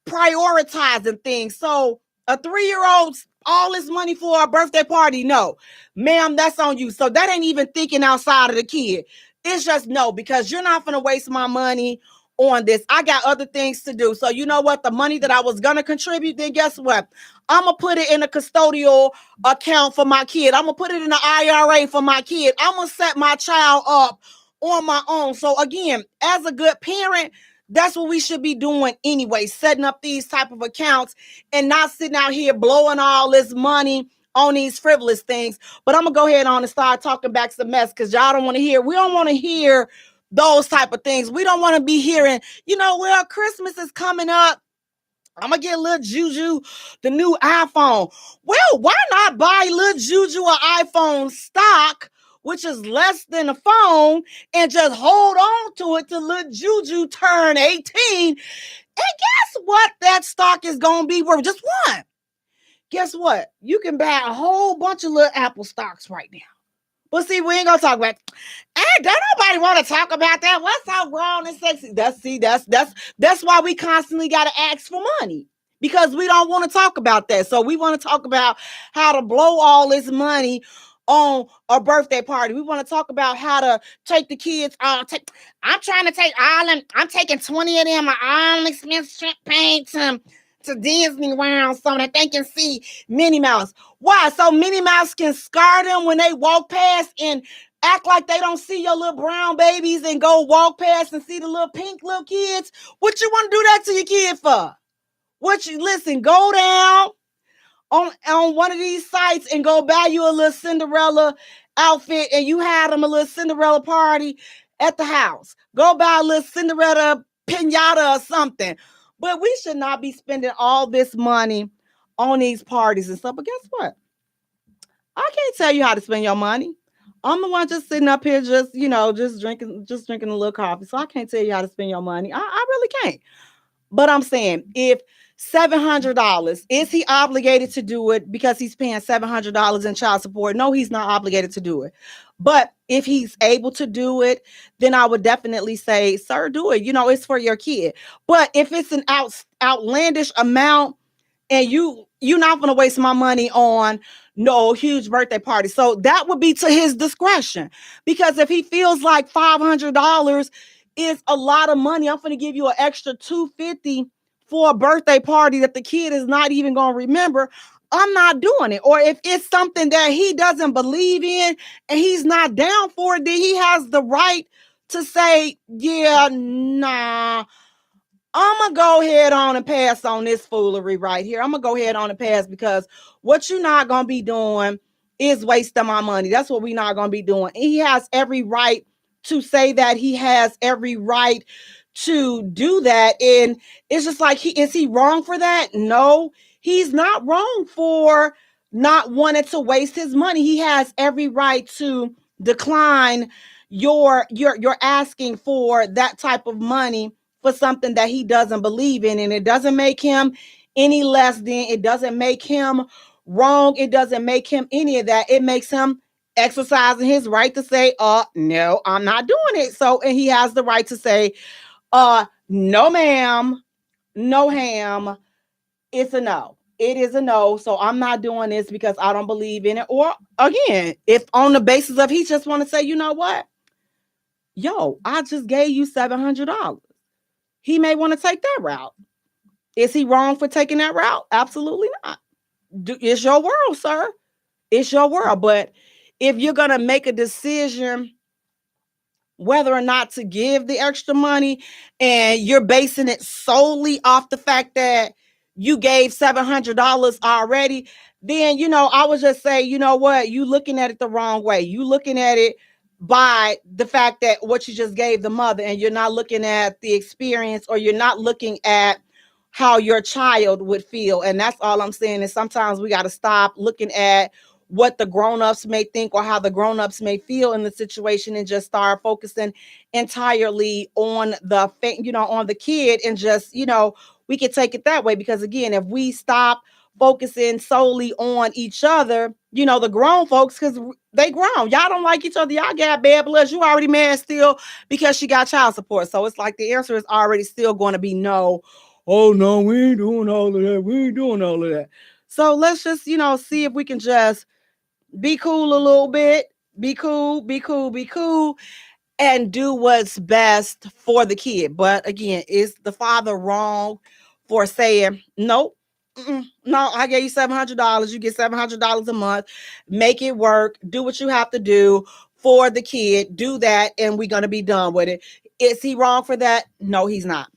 prioritizing things. So a 3-year-old, all this money for a birthday party? No, ma'am, that's on you. So that ain't even thinking outside of the kid. It's just no, because you're not going to waste my money on this. I got other things to do. So you know what? The money that I was going to contribute, then guess what? I'm going to put it in a custodial account for my kid. I'm going to put it in an IRA for my kid. I'm going to set my child up on my own. So again, as a good parent, that's what we should be doing anyway, setting up these type of accounts and not sitting out here blowing all this money on these frivolous things. But I'm going to go ahead on and start talking back some mess because y'all don't want to hear. We don't want to hear those type of things. We don't want to be hearing, well, Christmas is coming up. I'm going to get little Juju the new iPhone. Well, why not buy little Juju an iPhone stock, which is less than a phone, and just hold on to it till little Juju turn 18. And guess what that stock is going to be worth? Just one. Guess what? You can buy a whole bunch of little Apple stocks right now. But see, we ain't gonna talk about. Hey, don't nobody want to talk about that. What's so wrong and sexy? That's why we constantly gotta ask for money. Because we don't want to talk about that. So we want to talk about how to blow all this money on a birthday party. We want to talk about how to take the kids. I'm trying to take all them. I'm taking 20 of them all expensive paint to Disney World so that they can see Minnie Mouse. Why? So Minnie Mouse can scar them when they walk past and act like they don't see your little brown babies and go walk past and see the little pink little kids. What you want to do that to your kid for? Listen, go down on one of these sites and go buy you a little Cinderella outfit and you had them a little Cinderella party at the house. Go buy a little Cinderella pinata or something. But we should not be spending all this money on these parties and stuff. But guess what? I can't tell you how to spend your money. I'm the one just sitting up here, just drinking a little coffee. So I can't tell you how to spend your money. I really can't. But I'm saying, if $700, is he obligated to do it because he's paying $700 in child support? No, he's not obligated to do it. But if he's able to do it, then I would definitely say, sir, do it. It's for your kid. But if it's an outlandish amount and you're not going to waste my money on no huge birthday party. So that would be to his discretion. Because if he feels like $500 is a lot of money, I'm going to give you an extra $250 for a birthday party that the kid is not even going to remember, I'm not doing it. Or if it's something that he doesn't believe in and he's not down for it, then he has the right to say, yeah, nah, I'm going to go ahead on and pass on this foolery right here. I'm going to go ahead on and pass because what you're not going to be doing is wasting my money. That's what we're not going to be doing. And he has every right to say that. He has every right to do that. And it's just like, is he wrong for that? No, he's not wrong for not wanting to waste his money. He has every right to decline your asking for that type of money for something that he doesn't believe in. And it doesn't make him any less than, it doesn't make him wrong. It doesn't make him any of that. It makes him exercising his right to say, no, I'm not doing it. So, and he has the right to say, no, ma'am, no ham. It's a no. It is a no. So I'm not doing this because I don't believe in it. Or again, if on the basis of he just want to say, you know what? Yo, I just gave you $700. He may want to take that route. Is he wrong for taking that route? Absolutely not. It's your world, sir. It's your world. But if you're going to make a decision whether or not to give the extra money and you're basing it solely off the fact that you gave $700 already, then, I would just say, you know what? You looking at it the wrong way. You looking at it by the fact that what you just gave the mother, and you're not looking at the experience, or you're not looking at how your child would feel. And that's all I'm saying is sometimes we got to stop looking at what the grown-ups may think or how the grown-ups may feel in the situation and just start focusing entirely on the kid and just, we can take it that way. Because again, if we stop focusing solely on each other, the grown folks, because they grown. Y'all don't like each other. Y'all got bad blood. You already mad still because she got child support. So it's like the answer is already still going to be no. Oh, no, we ain't doing all of that. We ain't doing all of that. So let's just, see if we can just be cool a little bit. Be cool, be cool, be cool. And do what's best for the kid. But again, is the father wrong for saying, nope, no, I gave you $700. You get $700 a month. Make it work. Do what you have to do for the kid. Do that, and we're going to be done with it. Is he wrong for that? No, he's not.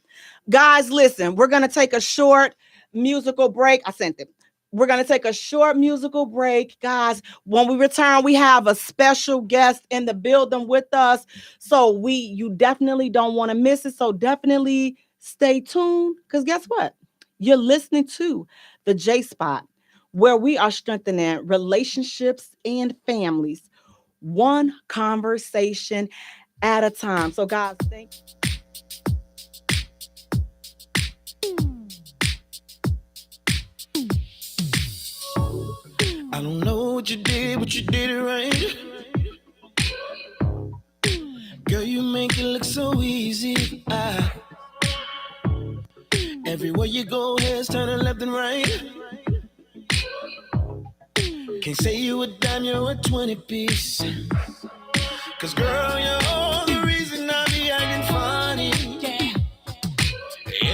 Guys, listen, we're going to take a short musical break. I sent it. We're going to take a short musical break. Guys, when we return, we have a special guest in the building with us. So you definitely don't want to miss it. So definitely stay tuned, because guess what? You're listening to the J Spot, where we are strengthening relationships and families, one conversation at a time. So guys, thank you. I don't know what you did it right. Girl, you make it look so easy. Everywhere you go, heads turning left and right. Can't say you a dime, you're a 20-piece. Cause girl, you're the reason I be acting funny. Yeah.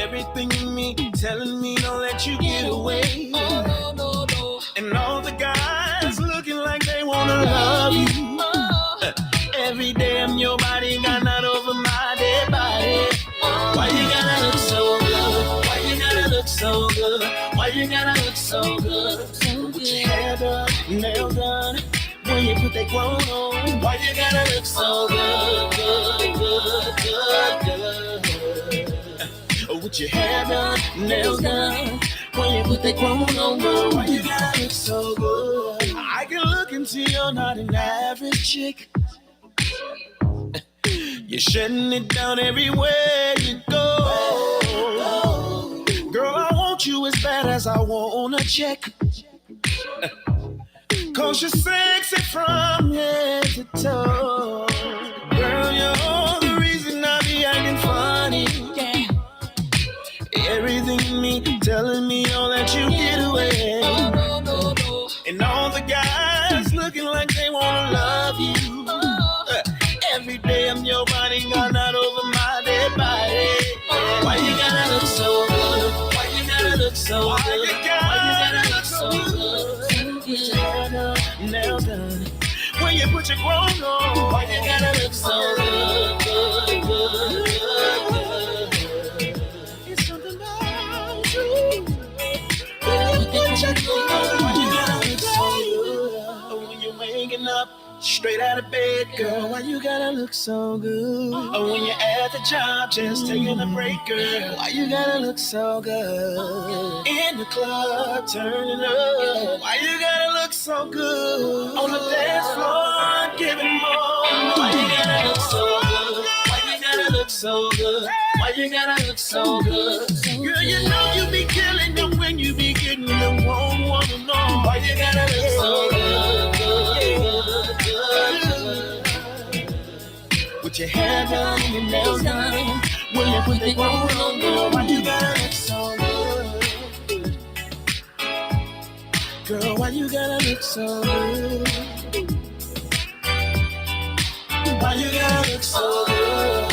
Everything in me telling me don't let you get away. No. And all the guys looking like they wanna love you. Every day I'm your body, got not over my dead body. Why you gotta look so good? Why you gotta look so good? Why you gotta look so good? With your hair done, nails done, when you put that clone on. Why you gotta look so good? With your hair done, nails done, when you put that clone on. Why you gotta look so good? I can look and see you're not an average chick. You're shutting it down everywhere you go. Girl, I want you as bad as I want a check. Cause you're sexy from head to toe. Girl, you're the reason I be acting funny. Yeah. Everything in me telling me don't let you get away. No. And all the guys looking like they wanna love you. Every day I'm your body, got not over my dead body. Why you gotta look so good? Why you gotta look so good? Why you gotta look so good? Nail done. When you put your clothes on, why you gotta look so good? It's something about you. When you put your clothes on, why you gotta look so good? When you're waking up straight out of bed, girl, why you gotta look so good? Or when you're at the job, just taking a break, girl, why you gotta look so good? In the club, turning up, why you gotta look so good? On the dance floor, giving more, why you gotta look so good? Why you gotta look so good? Why you gotta look so good? Girl, you know you be killing them when you be getting them wrong, wanna know why you gotta look so good? With your hair done and your nails done, when you put the clothes on, girl, why you gotta look so good? Girl, why you gotta look so good? Why you gotta look so good?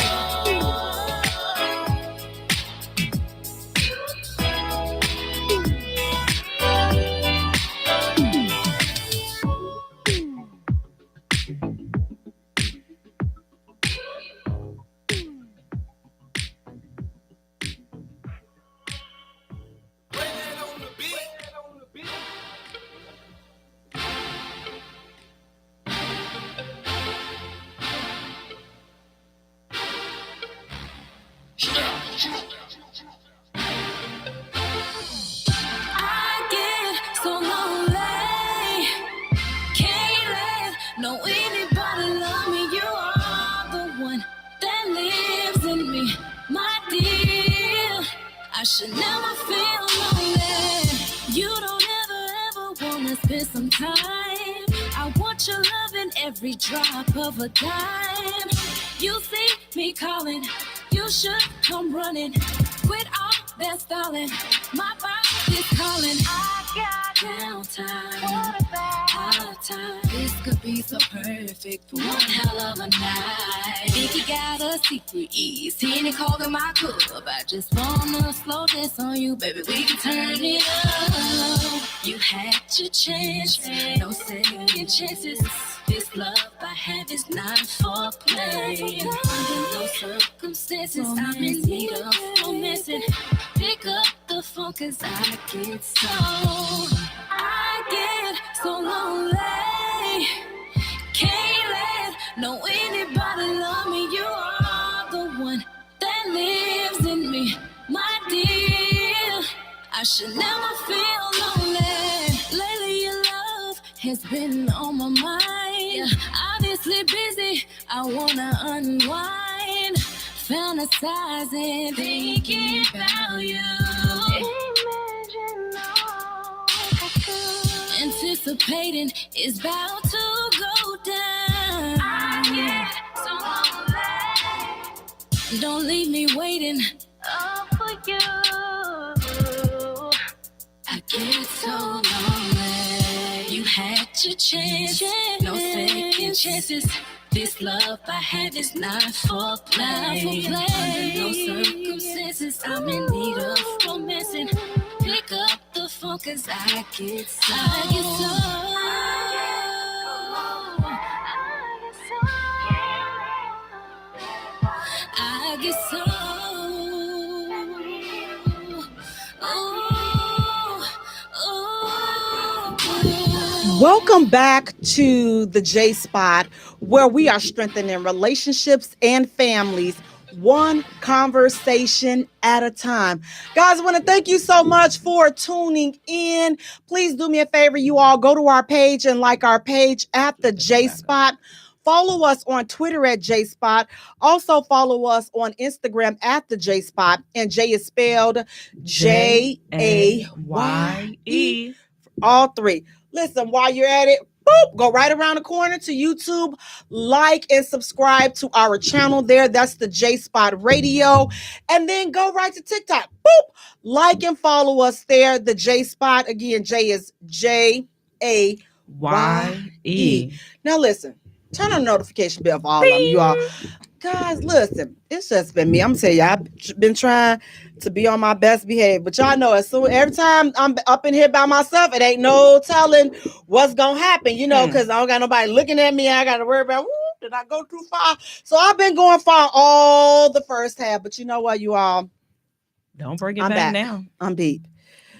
I should never never feel lonely. You don't ever wanna spend some time. I want your love in every drop of a dime. You see me calling, you should come running. Quit all that stalling, my body's calling. I got downtime, out of time. This could be so perfect for one hell of a night. Think you got a secret ease, seeing it calling my club. I just wanna slow this on you, baby, we can turn it up. You had your chance, no second chances. This love I have is not for play. Under no circumstances, I'm in need of romancing. Pick up the phone, cause I get so lonely. Can't let no anybody love me. You are the one that lives in me, my dear. I should never feel lonely. Lately your love has been on my mind. Obviously busy, I wanna unwind. Fantasizing, thinking about you. Imagine all I could. Anticipating is about to go down. I get so lonely. Don't leave me waiting for you. I get so lonely. You had your chance, no second chances. This love I have is not for play. Under no circumstances, I'm in need of romancing. Pick up the phone, cause I get so Welcome back to the J Spot, where we are strengthening relationships and families one conversation at a time. Guys, I want to thank you so much for tuning in. Please do me a favor, you all go to our page and like our page at the J Spot. Follow us on Twitter at J Spot. Also follow us on Instagram at the J Spot. And Jay is spelled Jaye. All three. Listen, while you're at it, boop, go right around the corner to YouTube, like and subscribe to our channel there. That's the J Spot Radio. And then go right to TikTok. Boop, like and follow us there. The J Spot. Again, Jay is Jaye. Now listen, turn on the notification bell for all of you all. Guys, listen, it's just been me. I'm telling you, I've been trying to be on my best behavior, but y'all know every time I'm up in here by myself, it ain't no telling what's gonna happen, because I don't got nobody looking at me. I gotta worry about, did I go too far? So I've been going far all the first half, but you know what, you all? Don't bring it back now. I'm deep.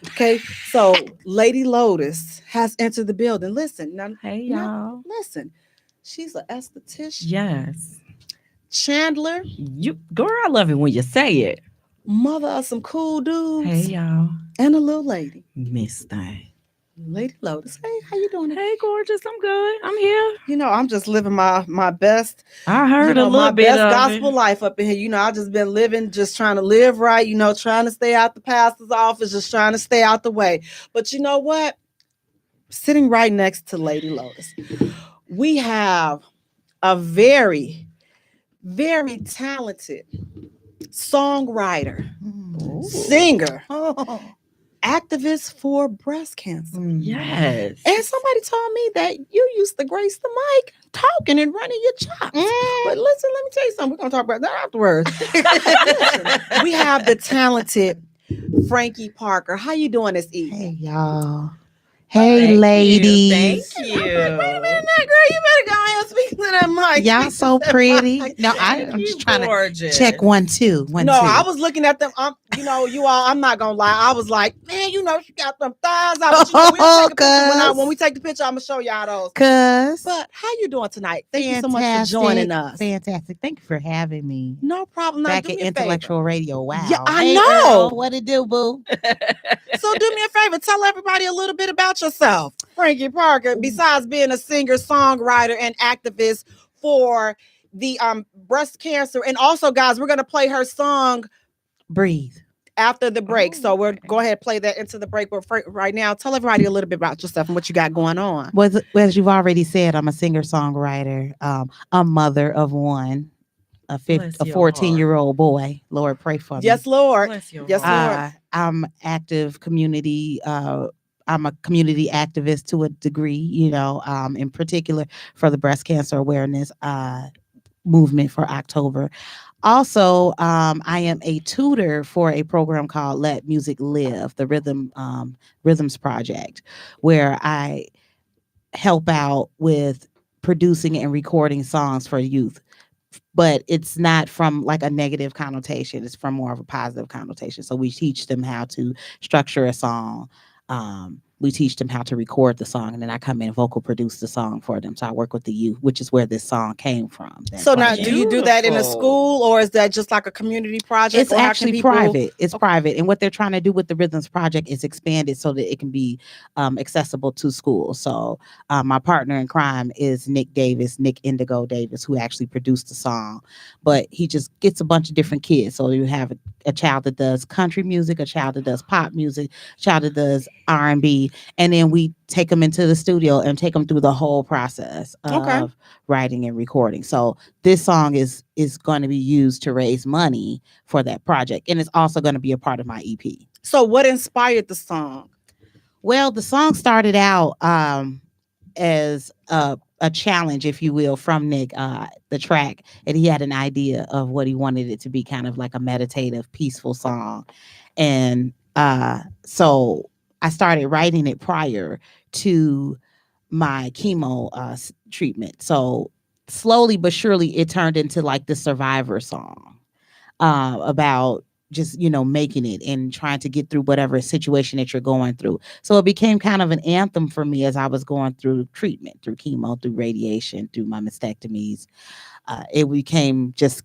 Okay, so Lady Lotus has entered the building. Listen, now, hey y'all. Listen, she's an esthetician. Yes. Chandler. Girl, I love it when you say it. Mother of some cool dudes. Hey, y'all. And a little lady. Miss Thing. Lady Lotus. Hey, how you doing? Hey, gorgeous. I'm good. I'm here. I'm just living my best. I heard a little bit best of gospel it. life up in here. I just been living, just trying to live right, trying to stay out the pastor's office, just trying to stay out the way. But you know what? Sitting right next to Lady Lotus, we have a very, very talented songwriter, singer, activist for breast cancer. Yes. And somebody told me that you used to grace the mic talking and running your chops. But listen, let me tell you something. We're going to talk about that afterwards. Listen, we have the talented Frankie Parker. How you doing this evening? Hey, y'all. Hey, ladies. Thank you. Wait a minute, girl. You better go ahead and speak to that mic. Y'all so pretty. No, I'm just trying to check 1, 2. I was looking at them. You all, I'm not going to lie. I was like, man, she got them thighs out. But when we take the picture, I'm going to show y'all those. But how you doing tonight? Thank you so much for joining us. Fantastic. Thank you for having me. No problem. Back at Intellectual Radio. Wow. Yeah, I know. Girl, what it do, boo? So do me a favor. Tell everybody a little bit about yourself. Frankie Parker, besides being a singer, songwriter, and activist for the breast cancer. And also, guys, we're going to play her song, Breathe. after the break. So we're okay. go ahead and play that into the break. But right now, tell everybody a little bit about yourself and what you got going on. Was as you've already said, I'm a singer-songwriter, a mother of one, Bless a your heart. 14-year-old boy. Lord, pray for me. Yes, Lord. Bless your Yes, heart. Lord. I'm active community. I'm a community activist to a degree, in particular for the breast cancer awareness movement for October. Also, I am a tutor for a program called Let Music Live, the Rhythms Project, where I help out with producing and recording songs for youth, but it's not from like a negative connotation. It's from more of a positive connotation. So we teach them how to structure a song. We teach them how to record the song, and then I come in and vocal produce the song for them. So I work with the youth, which is where this song came from. So now, do you do that in a Beautiful. school, or is that just like a community project? It's or how can actually people- private. It's private. And what they're trying to do with the Rhythms Project is expand it so that it can be accessible to schools. So my partner in crime is Nick Indigo Davis, who actually produced the song. But he just gets a bunch of different kids. So you have a child that does country music, a child that does pop music, a child that does R&B. And then we take them into the studio and take them through the whole process of writing and recording. So this song is going to be used to raise money for that project, and it's also going to be a part of my EP. So what inspired the song? Well, the song started out as a challenge, if you will, from Nick, the track, and he had an idea of what he wanted it to be, kind of like a meditative, peaceful song. And so I started writing it prior to my chemo treatment. So slowly but surely it turned into like the survivor song about just making it and trying to get through whatever situation that you're going through. So it became kind of an anthem for me as I was going through treatment, through chemo, through radiation, through my mastectomies. It became just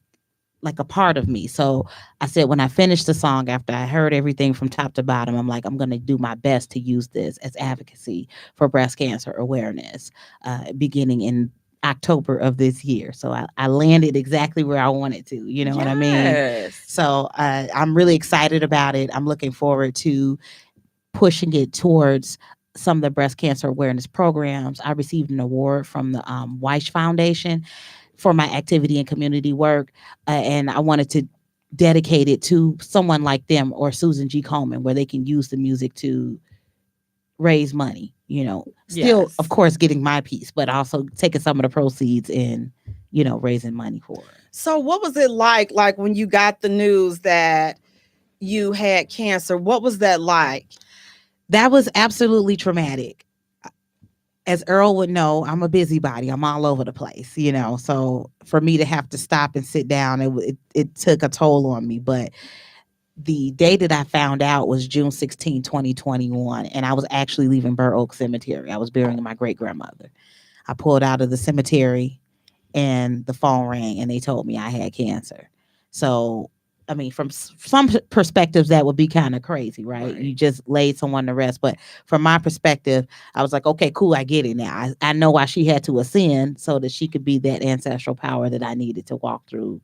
like a part of me. So I said, when I finished the song, after I heard everything from top to bottom, I'm like, I'm going to do my best to use this as advocacy for breast cancer awareness, beginning in October of this year. So I landed exactly where I wanted to, you know what I mean? Yes. So I'm really excited about it. I'm looking forward to pushing it towards some of the breast cancer awareness programs. I received an award from the Weish Foundation for my activity and community work. And I wanted to dedicate it to someone like them or Susan G. Komen, where they can use the music to raise money, still, Yes. of course, getting my piece, but also taking some of the proceeds and, raising money for it. So what was it like when you got the news that you had cancer? What was that like? That was absolutely traumatic. As Earl would know, I'm a busybody. I'm all over the place, So for me to have to stop and sit down, it took a toll on me. But the day that I found out was June 16, 2021. And I was actually leaving Burr Oak Cemetery. I was burying my great-grandmother. I pulled out of the cemetery and the phone rang and they told me I had cancer. So, I mean, from some perspectives, that would be kind of crazy, right? You just laid someone to rest. But from my perspective, I was like, okay, cool, I get it now. I know why she had to ascend so that she could be that ancestral power that I needed to walk through,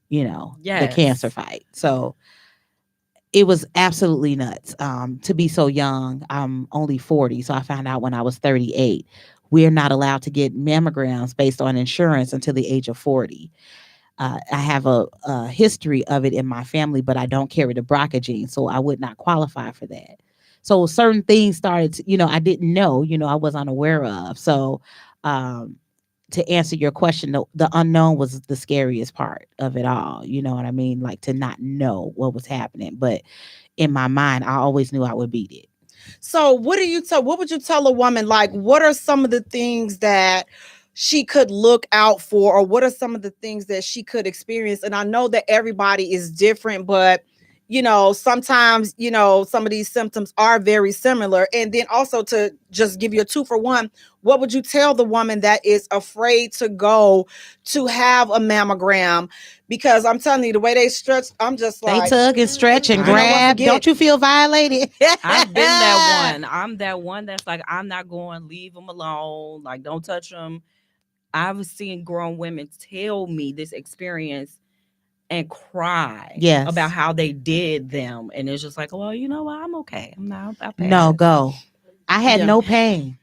the cancer fight. So it was absolutely nuts to be so young. I'm only 40, so I found out when I was 38. We're not allowed to get mammograms based on insurance until the age of 40. I have a history of it in my family, but I don't carry the BRCA gene, so I would not qualify for that. So certain things started to, I didn't know, I was unaware of. So to answer your question, the unknown was the scariest part of it all. You know what I mean? Like to not know what was happening. But in my mind, I always knew I would beat it. So what would you tell a woman? Like, what are some of the things that she could look out for, or what are some of the things that she could experience? And I know that everybody is different, but sometimes, some of these symptoms are very similar. And then also, to just give you a 2-for-1, what would you tell the woman that is afraid to go to have a mammogram? Because I'm telling you, the way they stretch, I'm just like, they tug and stretch and grab. Don't you feel violated? I've been that one. I'm that one that's like, I'm not going, leave them alone. Like, don't touch them. I've seen grown women tell me this experience, and cry Yes. about how they did them. And it's just like, well, you know what? I'm okay. I'm not. I No, passed. go. I had Yeah. no pain.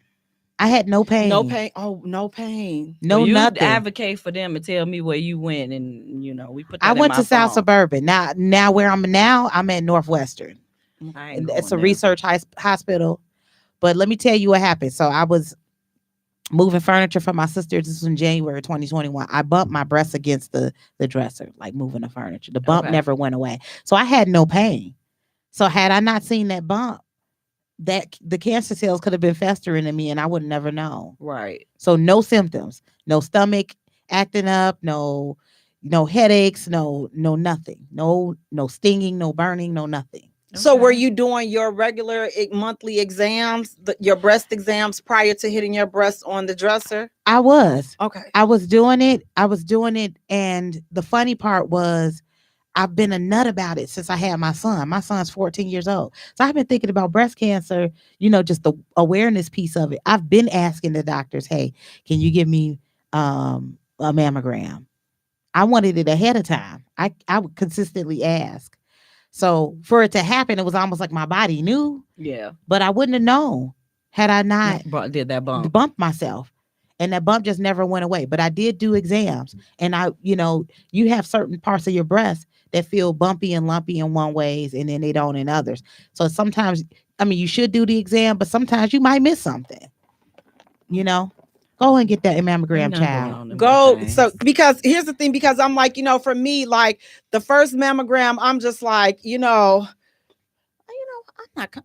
I had no pain. No pain. Oh, no pain. No Well, you nothing. advocate for them and tell me where you went, and we put that I in went my to South phone. Suburban. Now where I'm now, I'm at Northwestern. I ain't And going it's a there. research hospital. But let me tell you what happened. So I was moving furniture for my sister. This was in January 2021. I bumped my breast against the dresser, like moving the furniture. The bump Okay. never went away. So I had no pain. So had I not seen that bump, that the cancer cells could have been festering in me and I would never know. Right. So no symptoms, no stomach acting up, no headaches, no nothing, no stinging, no burning, no nothing. So were Okay. you doing your regular monthly exams, your breast exams prior to hitting your breast on the dresser? I was doing it. And the funny part was I've been a nut about it since I had my son. My son's 14 years old. So I've been thinking about breast cancer, just the awareness piece of it. I've been asking the doctors, hey, can you give me a mammogram? I wanted it ahead of time. I would consistently ask. So for it to happen, it was almost like my body knew, Yeah. but I wouldn't have known had I not Did that bump. bumped myself. And that bump just never went away. But I did do exams. And you have certain parts of your breast that feel bumpy and lumpy in one ways and then they don't in others. So sometimes, you should do the exam, but sometimes you might miss something. Go and get that mammogram, Ain't nothing going child. on in Go. my So things. because here's the thing, because I'm like, for me, like the first mammogram, I'm just like, I'm not. I'm like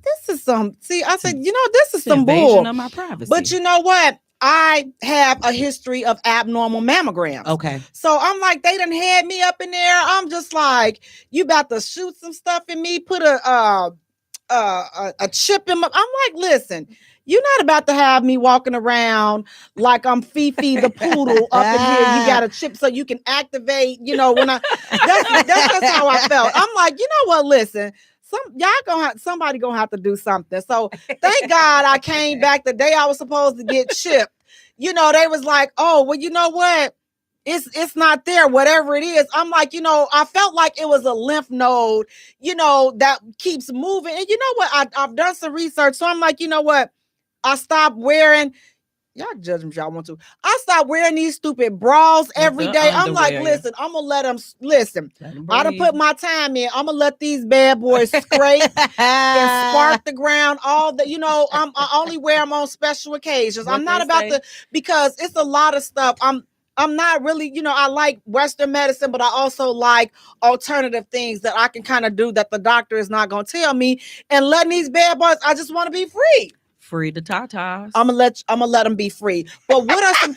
this is some. See, I said, this is It's an some invasion bull. of my privacy. But you know what? I have a history of abnormal mammograms. Okay. So I'm like, they done had me up in there. I'm just like, you about to shoot some stuff in me, put a chip in my. I'm like, listen, you're not about to have me walking around like I'm Fifi the poodle up in here. You got a chip so you can activate, when I that's just how I felt. I'm like, you know what, listen. Somebody gonna have to do something. So thank God I came back the day I was supposed to get chipped. They was like, oh, well, you know what? It's not there, whatever it is. I'm like, I felt like it was a lymph node, that keeps moving. And you know what? I've done some research. So I'm like, you know what? I stopped wearing. Y'all judge them if y'all want to. I stopped wearing these stupid bras every day. I'm like, listen, I'm gonna let them listen. I done put my time in. I'm gonna let these bad boys scrape and spark the ground. I only wear them on special occasions. What I'm not they about say? to, because it's a lot of stuff. I'm not really, I like Western medicine, but I also like alternative things that I can kind of do that the doctor is not gonna tell me. And letting these bad boys, I just want to be free. Free the tatas. I'm gonna let them be free. But what are some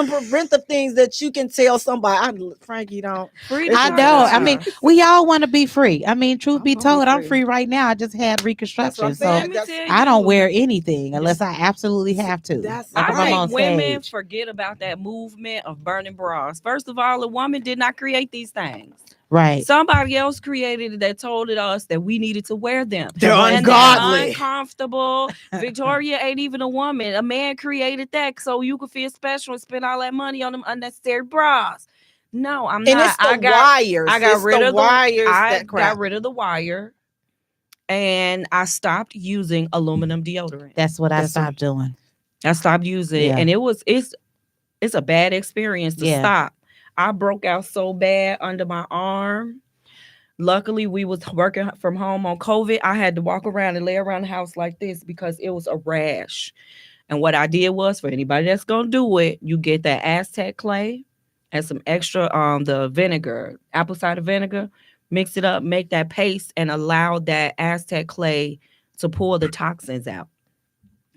preventive things that you can tell somebody? Frankie, don't. Free It's I not know. that We all want to be free. Truth be I'm gonna be told, I'm free. free right now. I just had That's what reconstruction. I'm So saying. Let me tell I don't you, wear anything unless I absolutely have to. That's Like I if I'm think on women stage. forget about that movement of burning bras. First of all, a woman did not create these things. Right. Somebody else created it that told us that we needed to wear them. They're And ungodly. they're uncomfortable. Victoria ain't even a woman. A man created that so you could feel special and spend all that money on them unnecessary bras. No, I'm And not. it's the wires. I got It's rid the of wires. I That crap. got rid of the wire, and I stopped using aluminum deodorant. That's what I That's stopped doing. I stopped using it, Yeah. and it's a bad experience to Yeah. stop. I broke out so bad under my arm. Luckily, we was working from home on COVID. I had to walk around and lay around the house like this because it was a rash. And what I did was, for anybody that's gonna do it, you get that Aztec clay and some extra the vinegar, apple cider vinegar, mix it up, make that paste, and allow that Aztec clay to pull the toxins out.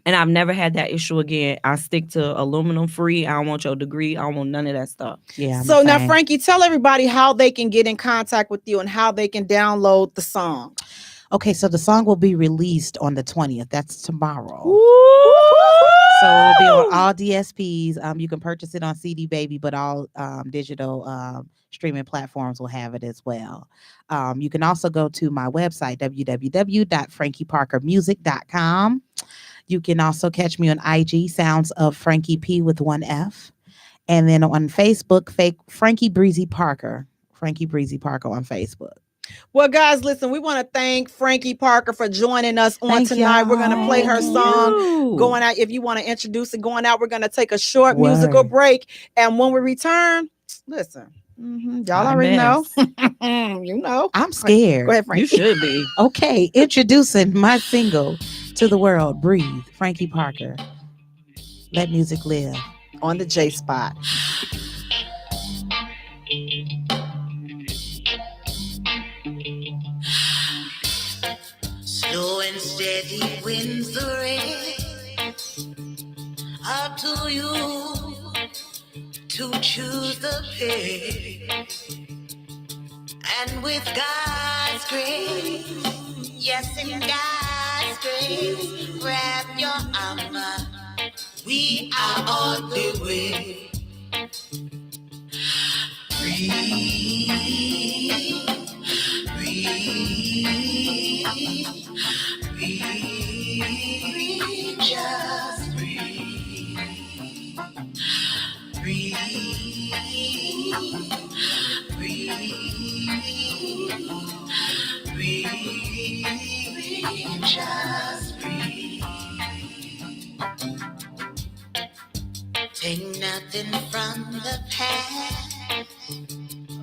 And I've never had that issue again. I stick to aluminum free. I don't want your degree. I don't want none of that stuff. Yeah. I'm So the now, same. Frankie, tell everybody how they can get in contact with you and how they can download the song. Okay, so the song will be released on the 20th. That's tomorrow. Woo! So it'll be on all DSPs. You can purchase it on CD Baby, but all digital streaming platforms will have it as well. You can also go to my website, www.frankieparkermusic.com. You can also catch me on IG, Sounds of Frankie P with one F. And then on Facebook, Frankie Breezy Parker. Frankie Breezy Parker on Facebook. Well, guys, listen, we want to thank Frankie Parker for joining us on Thank tonight. y'all. We're going to play her song, You. Going Out. If you want to introduce it, Going Out, we're going to take a short musical Word. break. And when we return, listen, y'all Hot already know. mess. You know. I'm scared. Go ahead, Frankie. You should be. Okay, introducing my single to the world, Breathe, Frankie Parker. Let music live. On the J Spot. Slow and steady wins the race. Up to you to choose the pace. And with God's grace, yes, in God's grace, grab your armor. We are on the way. Breathe, breathe, breathe, just breathe. Breathe, breathe, breathe, just breathe. Take nothing from the past.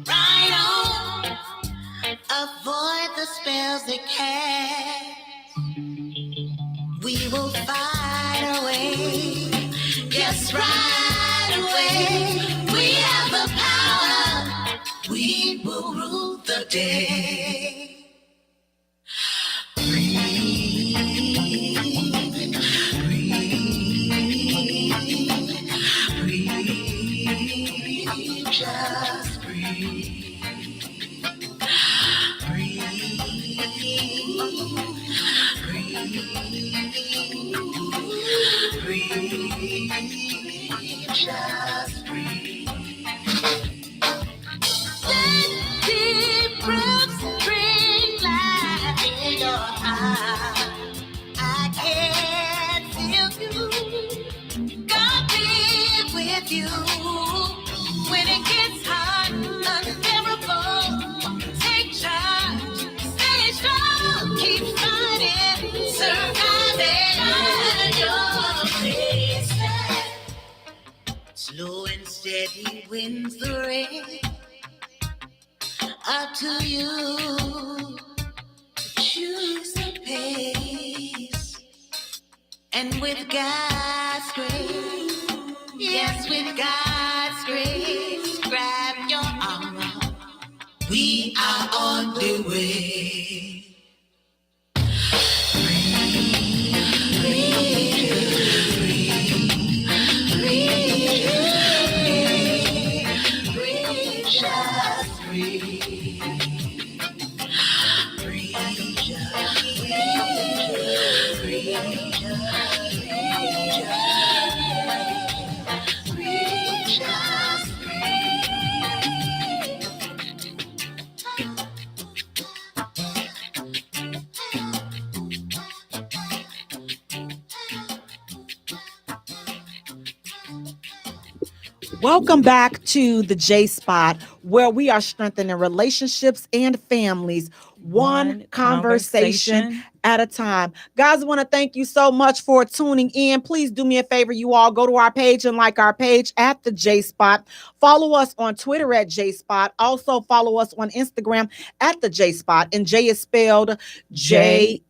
Right on. Avoid the spells that cast. We will fight away. Yes, right away. We have the power. We will rule the day. Breathe, breathe, breathe, just breathe. Breathe, just breathe. Take deep breaths, bring life in your heart. I can feel you. God be with you when it gets hard, unbearable. Take charge, stay strong, keep fighting, surviving your place. Slow and steady wins the race. Up to you to choose the pace. And with God's grace, yes, with God's grace, grab your armor. We are on the way. Breathe, breathe, breathe, breathe, just breathe. Breathe, just breathe, breathe, just breathe, just Welcome back to the J Spot, where we are strengthening relationships and families, one conversation at a time. Guys, I want to thank you so much for tuning in. Please do me a favor, you all go to our page and like our page at the J Spot. Follow us on Twitter at J Spot. Also follow us on Instagram at the J Spot. And Jay is spelled Jaye.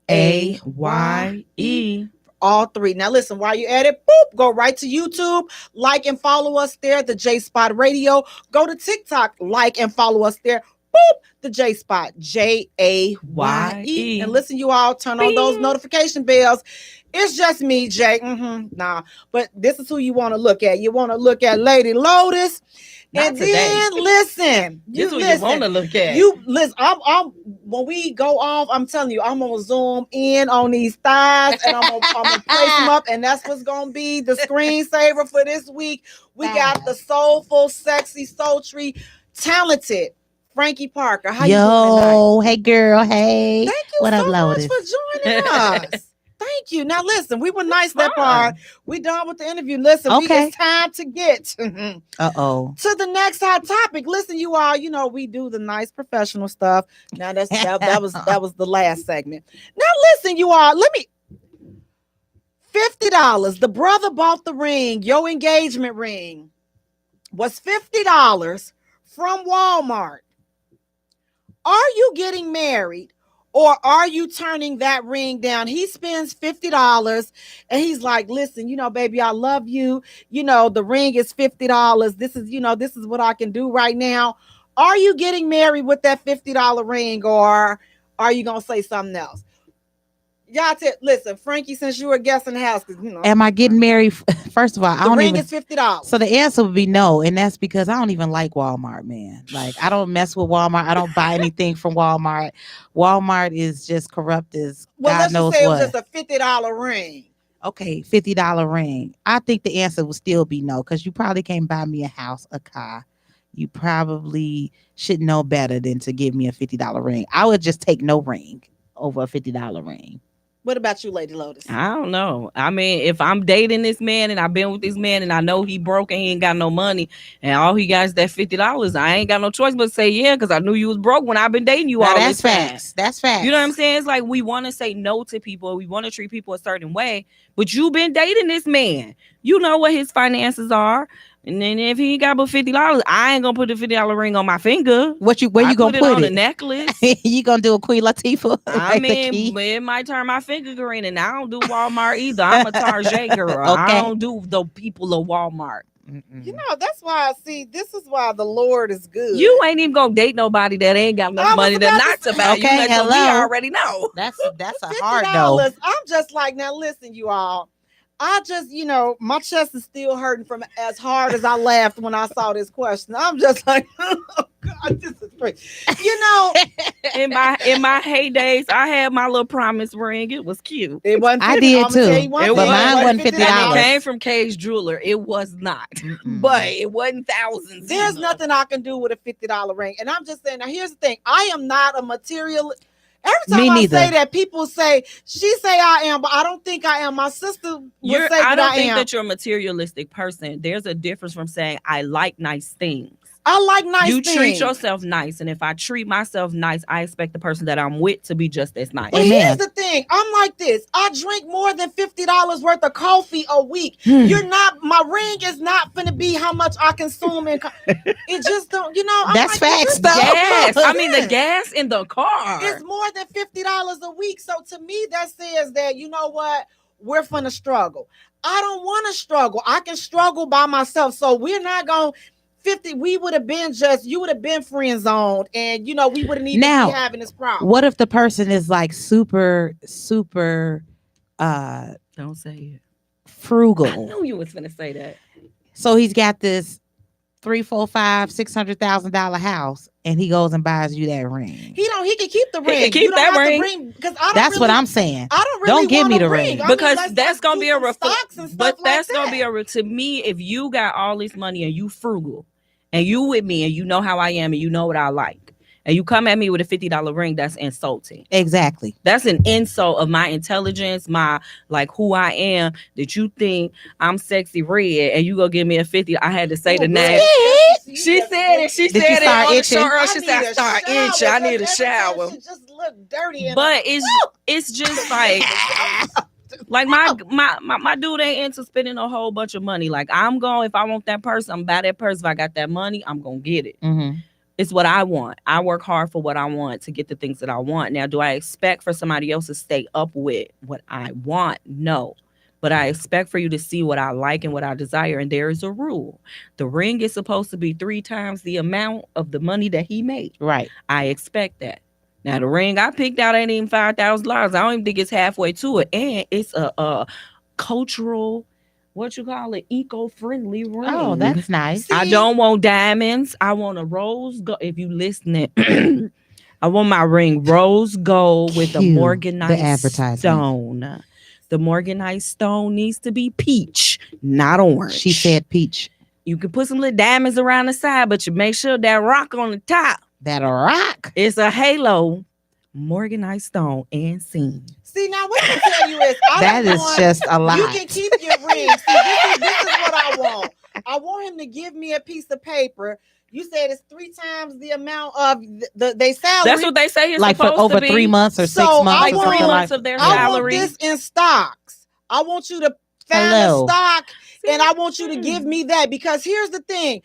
all three. Now listen, while you're at it, boop, go right to YouTube, like and follow us there, the J Spot Radio. Go to TikTok, like and follow us there. Boop, the J Spot, Jaye. And listen, you all turn on those notification bells. It's just me, Jay. Nah, but this is who you want to look at. You want to look at Lady Lotus. Not and today. then listen, This is what you want to look at. You listen. I'm when we go off, I'm telling you, I'm gonna zoom in on these thighs and I'm gonna place them up, and that's what's gonna be the screensaver for this week. We got the soulful, sexy, sultry, talented Frankie Parker. How you doing tonight? Hey girl, hey. Thank you What so up, much Lotus? for joining us. Thank Thank you. Now listen, we were nice that fine. part. We done with the interview. Listen, Okay. it's time to get to Uh-oh. the next hot topic. Listen, you all, we do the nice professional stuff. Now that was the last segment. Now listen, you all, let me $50. The brother bought the ring, your engagement ring was $50 from Walmart. Are you getting married or are you turning that ring down? He spends $50 and he's like, listen, baby, I love you. The ring is $50. This is what I can do right now. Are you getting married with that $50 ring or are you going to say something else? Y'all listen, Frankie, since you were a guest in the house, Am I getting married? First of all, the ring is $50. So the answer would be no, and that's because I don't even like Walmart, man. Like I don't mess with Walmart. I don't buy anything from Walmart. Walmart is just corrupt as God knows let's just say what. it was just a $50 ring. Okay, $50 ring. I think the answer would still be no, because you probably can't buy me a house, a car. You probably should know better than to give me a $50 ring. I would just take no ring over a $50 ring. What about you, Lady Lotus? I don't know. I mean, if I'm dating this man and I've been with this man and I know he broke and he ain't got no money and all he got is that $50, I ain't got no choice but to say yeah, because I knew you was broke when I've been dating you all That's this time. facts. That's facts. You know what I'm saying? It's like we want to say no to people. We want to treat people a certain way, but you've been dating this man. You know what his finances are. And then if he ain't got but $50, I ain't gonna put the $50 ring on my finger. Where you gonna put it? On a necklace. You gonna do a Queen Latifah? I mean, it might turn my finger green, and I don't do Walmart either. I'm a Target girl. Okay. I don't do the people of Walmart. That's why this is why the Lord is good. You ain't even gonna date nobody that ain't got enough money to not to buy you. Okay, hello. We already know. That's a hard no. I'm just like, now listen, you all. I just, my chest is still hurting from as hard as I laughed when I saw this question. I'm just like, oh God, this is crazy. In my heydays, I had my little promise ring. It was cute. It wasn't. I did too. But mine wasn't $50. It came from Cage Jeweler. It was not, but it wasn't thousands. There's nothing I can do with a $50 ring, and I'm just saying. Now, here's the thing: I am not a material. Every time I say that, people say, she say I am, but I don't think I am. My sister would say that I am. I don't think that you're a materialistic person. There's a difference from saying I like nice things. I like nice things. You treat yourself nice. And if I treat myself nice, I expect the person that I'm with to be just as nice. But here's the thing. I'm like this. I drink more than $50 worth of coffee a week. My ring is not going to be how much I consume. It just don't, That's facts, though. Gas. I mean, the gas in the car. It's more than $50 a week. So to me, that says that, you know what? We're finna struggle. I don't want to struggle. I can struggle by myself. So we're not going to. 50, we would have been you would have been friend zoned, and we wouldn't even be having this problem. What if the person is like super don't say it, frugal? I knew you was gonna say that. So he's got this $300,000-$600,000 house, and he goes and buys you that ring. He can keep the ring. He can keep that ring. Because that's what I'm saying. I don't really give me the ring because that's gonna be a reflection. But that's gonna be to me. If you got all this money and you frugal, and you with me, and you know how I am, and you know what I like, and you come at me with a $50 ring, that's insulting. Exactly. That's an insult of my intelligence, my who I am. That you think I'm sexy red, and you go give me a 50. I had to say the name. She said it. She said it on the show. She said I start itching. I need a shower. Just look dirty. But it's just like. Like my dude ain't into spending a whole bunch of money. Like I'm going, if I want that person, I'm buy that person. If I got that money, I'm gonna get it. It's what I want. I work hard for what I want to get the things that I want. Now, do I expect for somebody else to stay up with what I want? No. But I expect for you to see what I like and what I desire. And there is a rule. The ring is supposed to be 3 times the amount of the money that he made. Right. I expect that. Now, the ring I picked out ain't even $5,000. I don't even think it's halfway to it. And it's a cultural, eco-friendly ring. Oh, that's nice. I don't want diamonds. I want a rose gold. If you listening, I want my ring rose gold with a morganite stone. The morganite stone needs to be peach, not orange. She said peach. You can put some little diamonds around the side, but you make sure that rock on the top. That rock. It's a halo Morganite Stone and Scene. See, now what I tell you is, That is just a lot. You can keep your ring. See, this is what I want. I want him to give me a piece of paper. You said it's 3 times the amount of they salary. That's what they say it's Like for supposed over to be. 3 months or 6 So months I or want- something 3 like months of their I want salary. this in stocks. I want you to find Hello. a stock, and I want you to give me that, because here's the thing.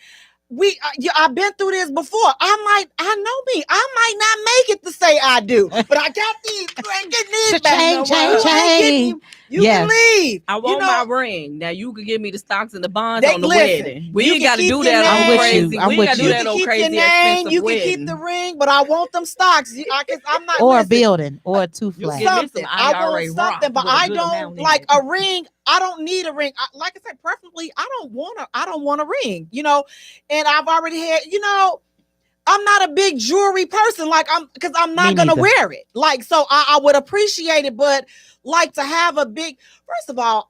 I've been through this before. I know me. I might not make it to say I do, but I got these. I ain't getting these back. Cha-ching, No ching, more. I ain't getting ching. you. You Yes. can leave. I want my ring. Now you can give me the stocks and the bonds They- on the listen, wedding. We you ain't can got to keep do your that name. on I'm with crazy. you. I'm We with ain't got to you. do You that can on keep crazy your name. expensive You can wedding. keep the ring, but I want them stocks. Cause I'm not Or a listen, building or a 2 You flat. give me some something. I IRA want something, rock but with a I good don't amount in like it. a ring. I don't need a ring. Like I said, preferably, I don't want a ring. And I've already had. I'm not a big jewelry person, because I'm not Me gonna neither. wear it. So I would appreciate it, but like to have a big. First of all,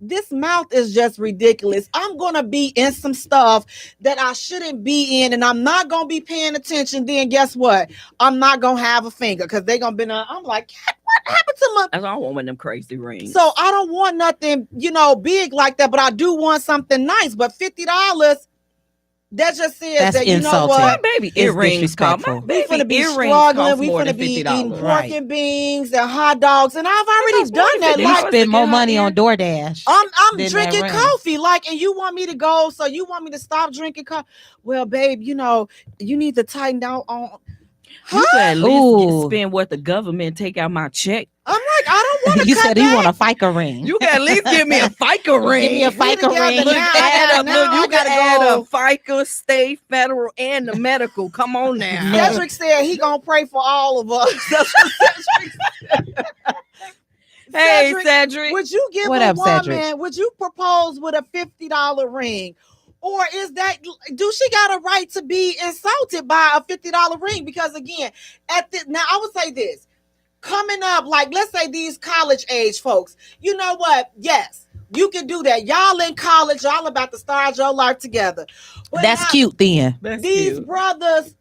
this mouth is just ridiculous. I'm gonna be in some stuff that I shouldn't be in, and I'm not gonna be paying attention. Then guess what? I'm not gonna have a finger because they're gonna be. I'm like, what happened to my? That's all I want one of them crazy rings. So I don't want nothing, big like that, but I do want something nice. But $50. That just says That's that, you know insulting. my what? baby It's earrings cost. My disrespectful. We finna baby be earrings struggling. cost We more finna than be $50. eating pork Right. and beans and hot dogs. And I've already costs more done than that. $50. You Like, spend more Stick her money on ear. DoorDash. I'm than that drinking ring. coffee. Like, and you want me to go, so you want me to stop drinking coffee. Well, babe, you need to tighten down on. You could at least Ooh. spend what the government take out my check. I'm like, I don't want to You cut said back. you want a FICA ring. You can at least give me a FICA ring. Give me a We FICA together ring. now. Look, add up. now Look, I you can gotta add go. up FICA, state, federal, and the medical. Come on now. Cedric said he gonna pray for all of us. That's what Cedric said. Hey, Cedric. Would you give What a up, woman? Cedric? Would you propose with a $50 ring, or do she got a right to be insulted by a $50 ring? Because again, now I would say this: coming up, like let's say these college age folks, you know what? Yes, you can do that. Y'all in college, y'all about to start your life together. But That's now, cute then. That's These cute. brothers.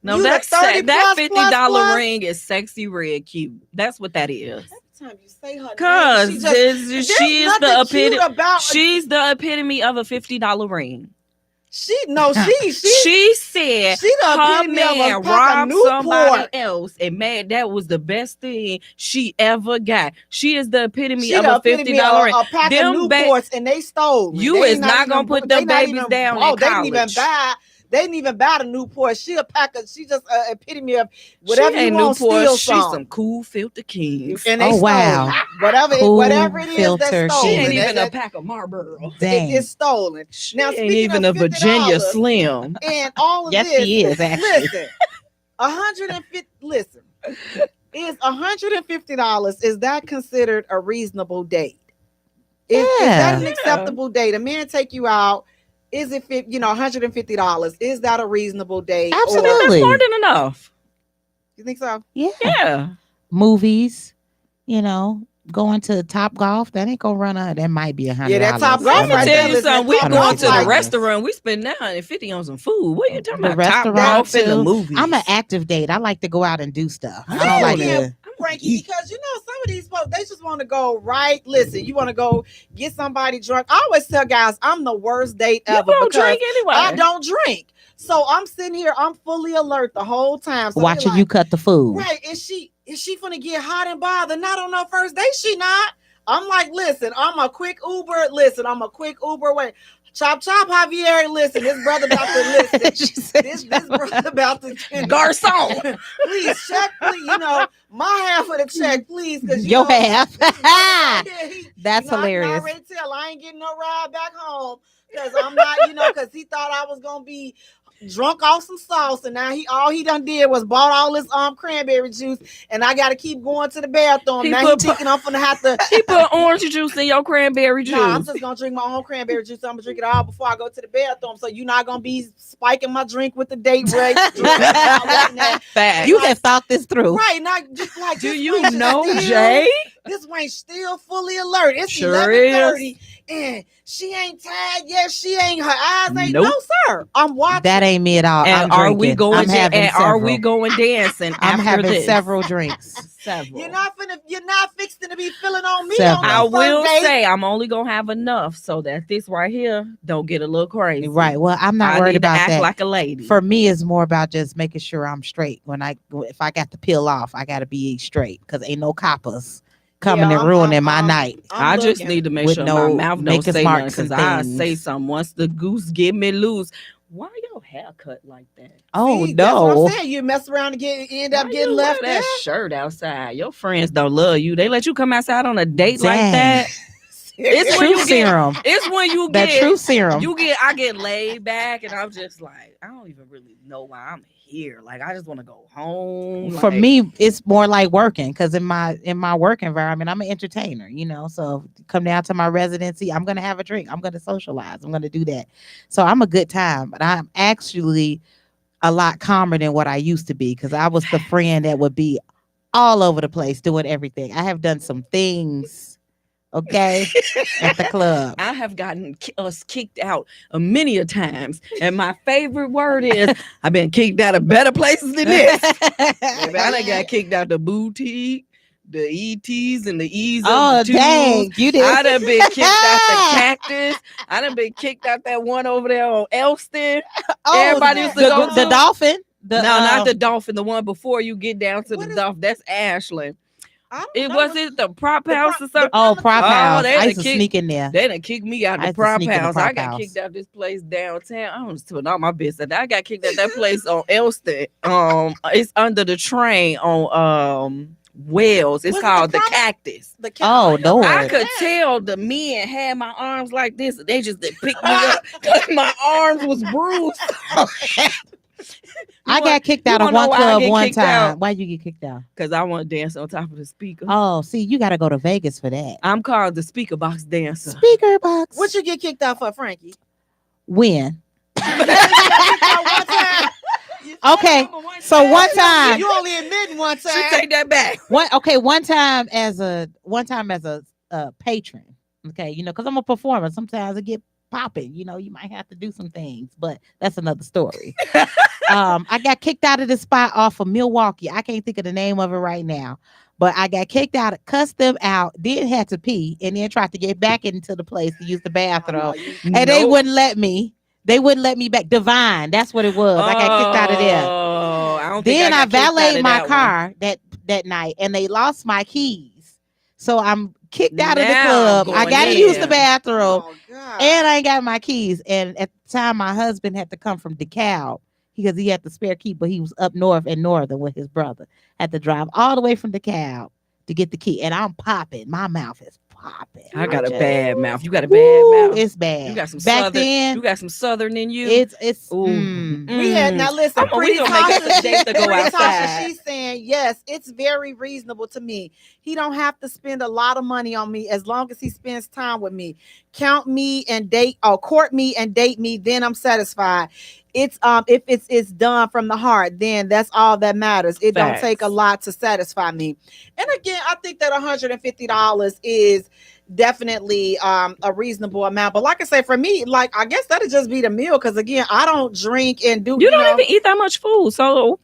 No, you the that's 30 that plus, $50 plus. ring is sexy red cute. That's what that is. Every time you say her Cause name, she is nothing the cute epitome. about. She's the epitome of a $50 ring. She She said She the her epitome of a man pack of robbed somebody Newport. else, and man, that was the best thing she ever got. She is the epitome She of the a epitome $50 of ring. a pack Them of ba- Newports, and they stole me. You They is not gonna put them babies down in They didn't even college. buy. They didn't even buy the Newport. She a pack of. She just an epitome of whatever she you ain't want. Newport. Steal She's some. some cool filter kings. And they Oh, stole wow. it. Whatever Cool it is filter that's She stolen. ain't king. even That- a pack of Marlboro. Dang. it's stolen. She Now, ain't speaking even of a Virginia $50, Slim. and all of Yes, this. she is, actually. Listen, 150. Listen, is $150? Is that considered a reasonable date? Is that an Yeah. acceptable date? A man take you out. Is it $150? Is that a reasonable date? Or- Absolutely. That's more than enough. you think so? Yeah. Yeah. Movies, going to Top Golf, that ain't gonna run out. That might be $100. Yeah, that Top Golf Let me right tell there, you listen, something. We Top going Golf to the like- restaurant. We spend $950 on some food. What are you talking The about? Top restaurant, golf and the too. movies. I'm an active date. I like to go out and do stuff. I don't Yeah, like yeah. to. Frankie, because some of these folks, they just want to go right. Listen, you want to go get somebody drunk. I always tell guys, I'm the worst date You ever don't because drink anyway. I don't drink. So I'm sitting here, I'm fully alert the whole time. So Watching like, you cut the food. right? Is she gonna get hot and bothered? Not on her first date. She not. I'm like, listen, I'm a quick Uber. Listen, I'm a quick Uber away. Chop chop, Javier. Listen, this brother about to listen. She said, This brother about to Garcon. please check, please. My half of the check, please, because Your half. That's That's hilarious. I already tell I ain't getting no ride back home because I'm not, because he thought I was gonna be drunk off some sauce, and now all he done did was bought all this cranberry juice, and I got to keep going to the bathroom. He Now he thinking I'm gonna have to. He put orange juice in your cranberry juice. Nah, I'm just gonna drink my own cranberry juice. I'm gonna drink it all before I go to the bathroom. So you're not gonna be spiking my drink with the date rate. Fact. You have thought this through. Right, not just like. Do just you like know this deal. Jay? This wench still fully alert. It's Sure 11:30 and she ain't tired yet. She ain't, her eyes ain't. Nope. No, sir. I'm watching. That ain't me at all. And I'm are we drinking. going? I'm having and several. are we going dancing? I'm after having this? several drinks. Several. You're not fixing to be feeling on me Several. on I no will first date. say I'm only gonna have enough so that this right here don't get a little crazy. Right. Well, I'm not I worried need to about act that. like a lady. For me, it's more about just making sure I'm straight. If I got to peel off, I got to be straight because ain't no coppers coming and ruining my night. I just need to make with sure no my mouth don't Maker's say nothing Marks because and I things. say something once the goose get me loose. Why your hair cut like that? Oh See, that's what no! I'm saying. You mess around and end up Why getting you left wear there. that shirt outside? Your friends don't love you. They let you come outside on a date like Dang. that. It's when True you serum. It's when you That get true serum. I get laid back and I'm just like, I don't even really know why I'm here. Like I just want to go home. For like, me, it's more like working because in my work environment, I'm an entertainer. So come down to my residency, I'm gonna have a drink. I'm gonna socialize. I'm gonna do that. So I'm a good time, but I'm actually a lot calmer than what I used to be because I was the friend that would be all over the place doing everything. I have done some things, okay, at the club. I have gotten us kicked out many a times, and my favorite word is I've been kicked out of better places than this. Baby, I done got kicked out the boutique, the ETs, and the E's. Oh of the twos. dang, you did. I done been kicked out the Cactus. I done been kicked out that one over there on Elston. Everybody used to go the to. dolphin. Not the Dolphin, the one before you get down to What the is- Dolphin. That's Ashland. I don't It know. was it the prop house or something. Oh, prop Oh, house. they I done used to kick- sneak in there. They done kicked me out I the used to prop sneak in the house. I prop got house. kicked out this place downtown. I was doing all my business. I got kicked out that place on Elston. It's under the train on Wells. It's Was it called the the prom- Cactus. The Oh, Lord. I could tell the men had my arms like this. And they just picked me up because my arms was bruised. I got kicked out of wanna know one why I club get one kicked time. out? Why you get kicked out? Because I want to dance on top of the speaker. Oh, see, you got to go to Vegas for that. I'm called the speaker box dancer. Speaker box. What you get kicked out for, Frankie? When? You got kicked out one time. Okay, so one time, You only admitting one time. She take that back. one time as a patron. Okay, because I'm a performer. Sometimes I get popping. You might have to do some things, but that's another story. I got kicked out of the spot off of Milwaukee. I can't think of the name of it right now, but I got kicked out, cussed them out, then had to pee, and then tried to get back into the place to use the bathroom, and they wouldn't let me. They wouldn't let me back. Divine, that's what it was. I got kicked out of there. I don't think Then I got kicked out valeted of my that car that night, and they lost my keys. So I'm kicked out of the Now club. I'm I going got to in. use the bathroom, Oh, God. and I ain't got my keys. And at the time, my husband had to come from DeKalb because he had the spare key, but he was up north in Northern with his brother. Had to drive all the way from DeKalb to get the key, and I'm popping. My mouth is popping. I got a just- bad mouth. You got a bad Woo, mouth. It's bad. You got some back southern. then. You got some southern in you. It's Ooh. We had, now listen, Come on, we Pretty gonna make Tasha, us a date to go Pretty Tasha, outside. she's saying, yes, it's very reasonable to me. He don't have to spend a lot of money on me as long as he spends time with me. Count me and date, or court me and date me, then I'm satisfied. It's if it's done from the heart, then that's all that matters. It Facts. don't take a lot to satisfy me. And again, I think that $150 is definitely a reasonable amount. But like I say, for me, like I guess that'd just be the meal, because again, I don't drink and do You don't even eat that much food, so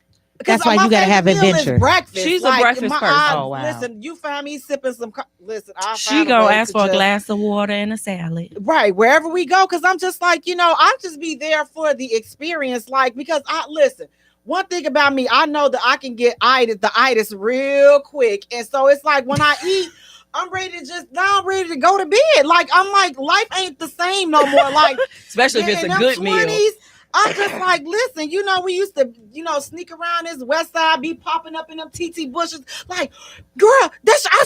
That's why my you gotta favorite have meal is adventure. breakfast. She's a breakfast person. Oh, wow. Listen, you find me sipping some. Listen, I'll she find a gonna way ask to for a just- glass of water and a salad. Right, wherever we go, because I'm just like, I'll just be there for the experience. Like, because listen, one thing about me, I know that I can get the itis real quick. And so it's like when I eat, I'm ready to go to bed. Like, I'm like, life ain't the same no more. Like, Especially if it's in a them good meal. 20s, I'm just like, listen, we used to, sneak around this west side, be popping up in them TT bushes. Like, girl, I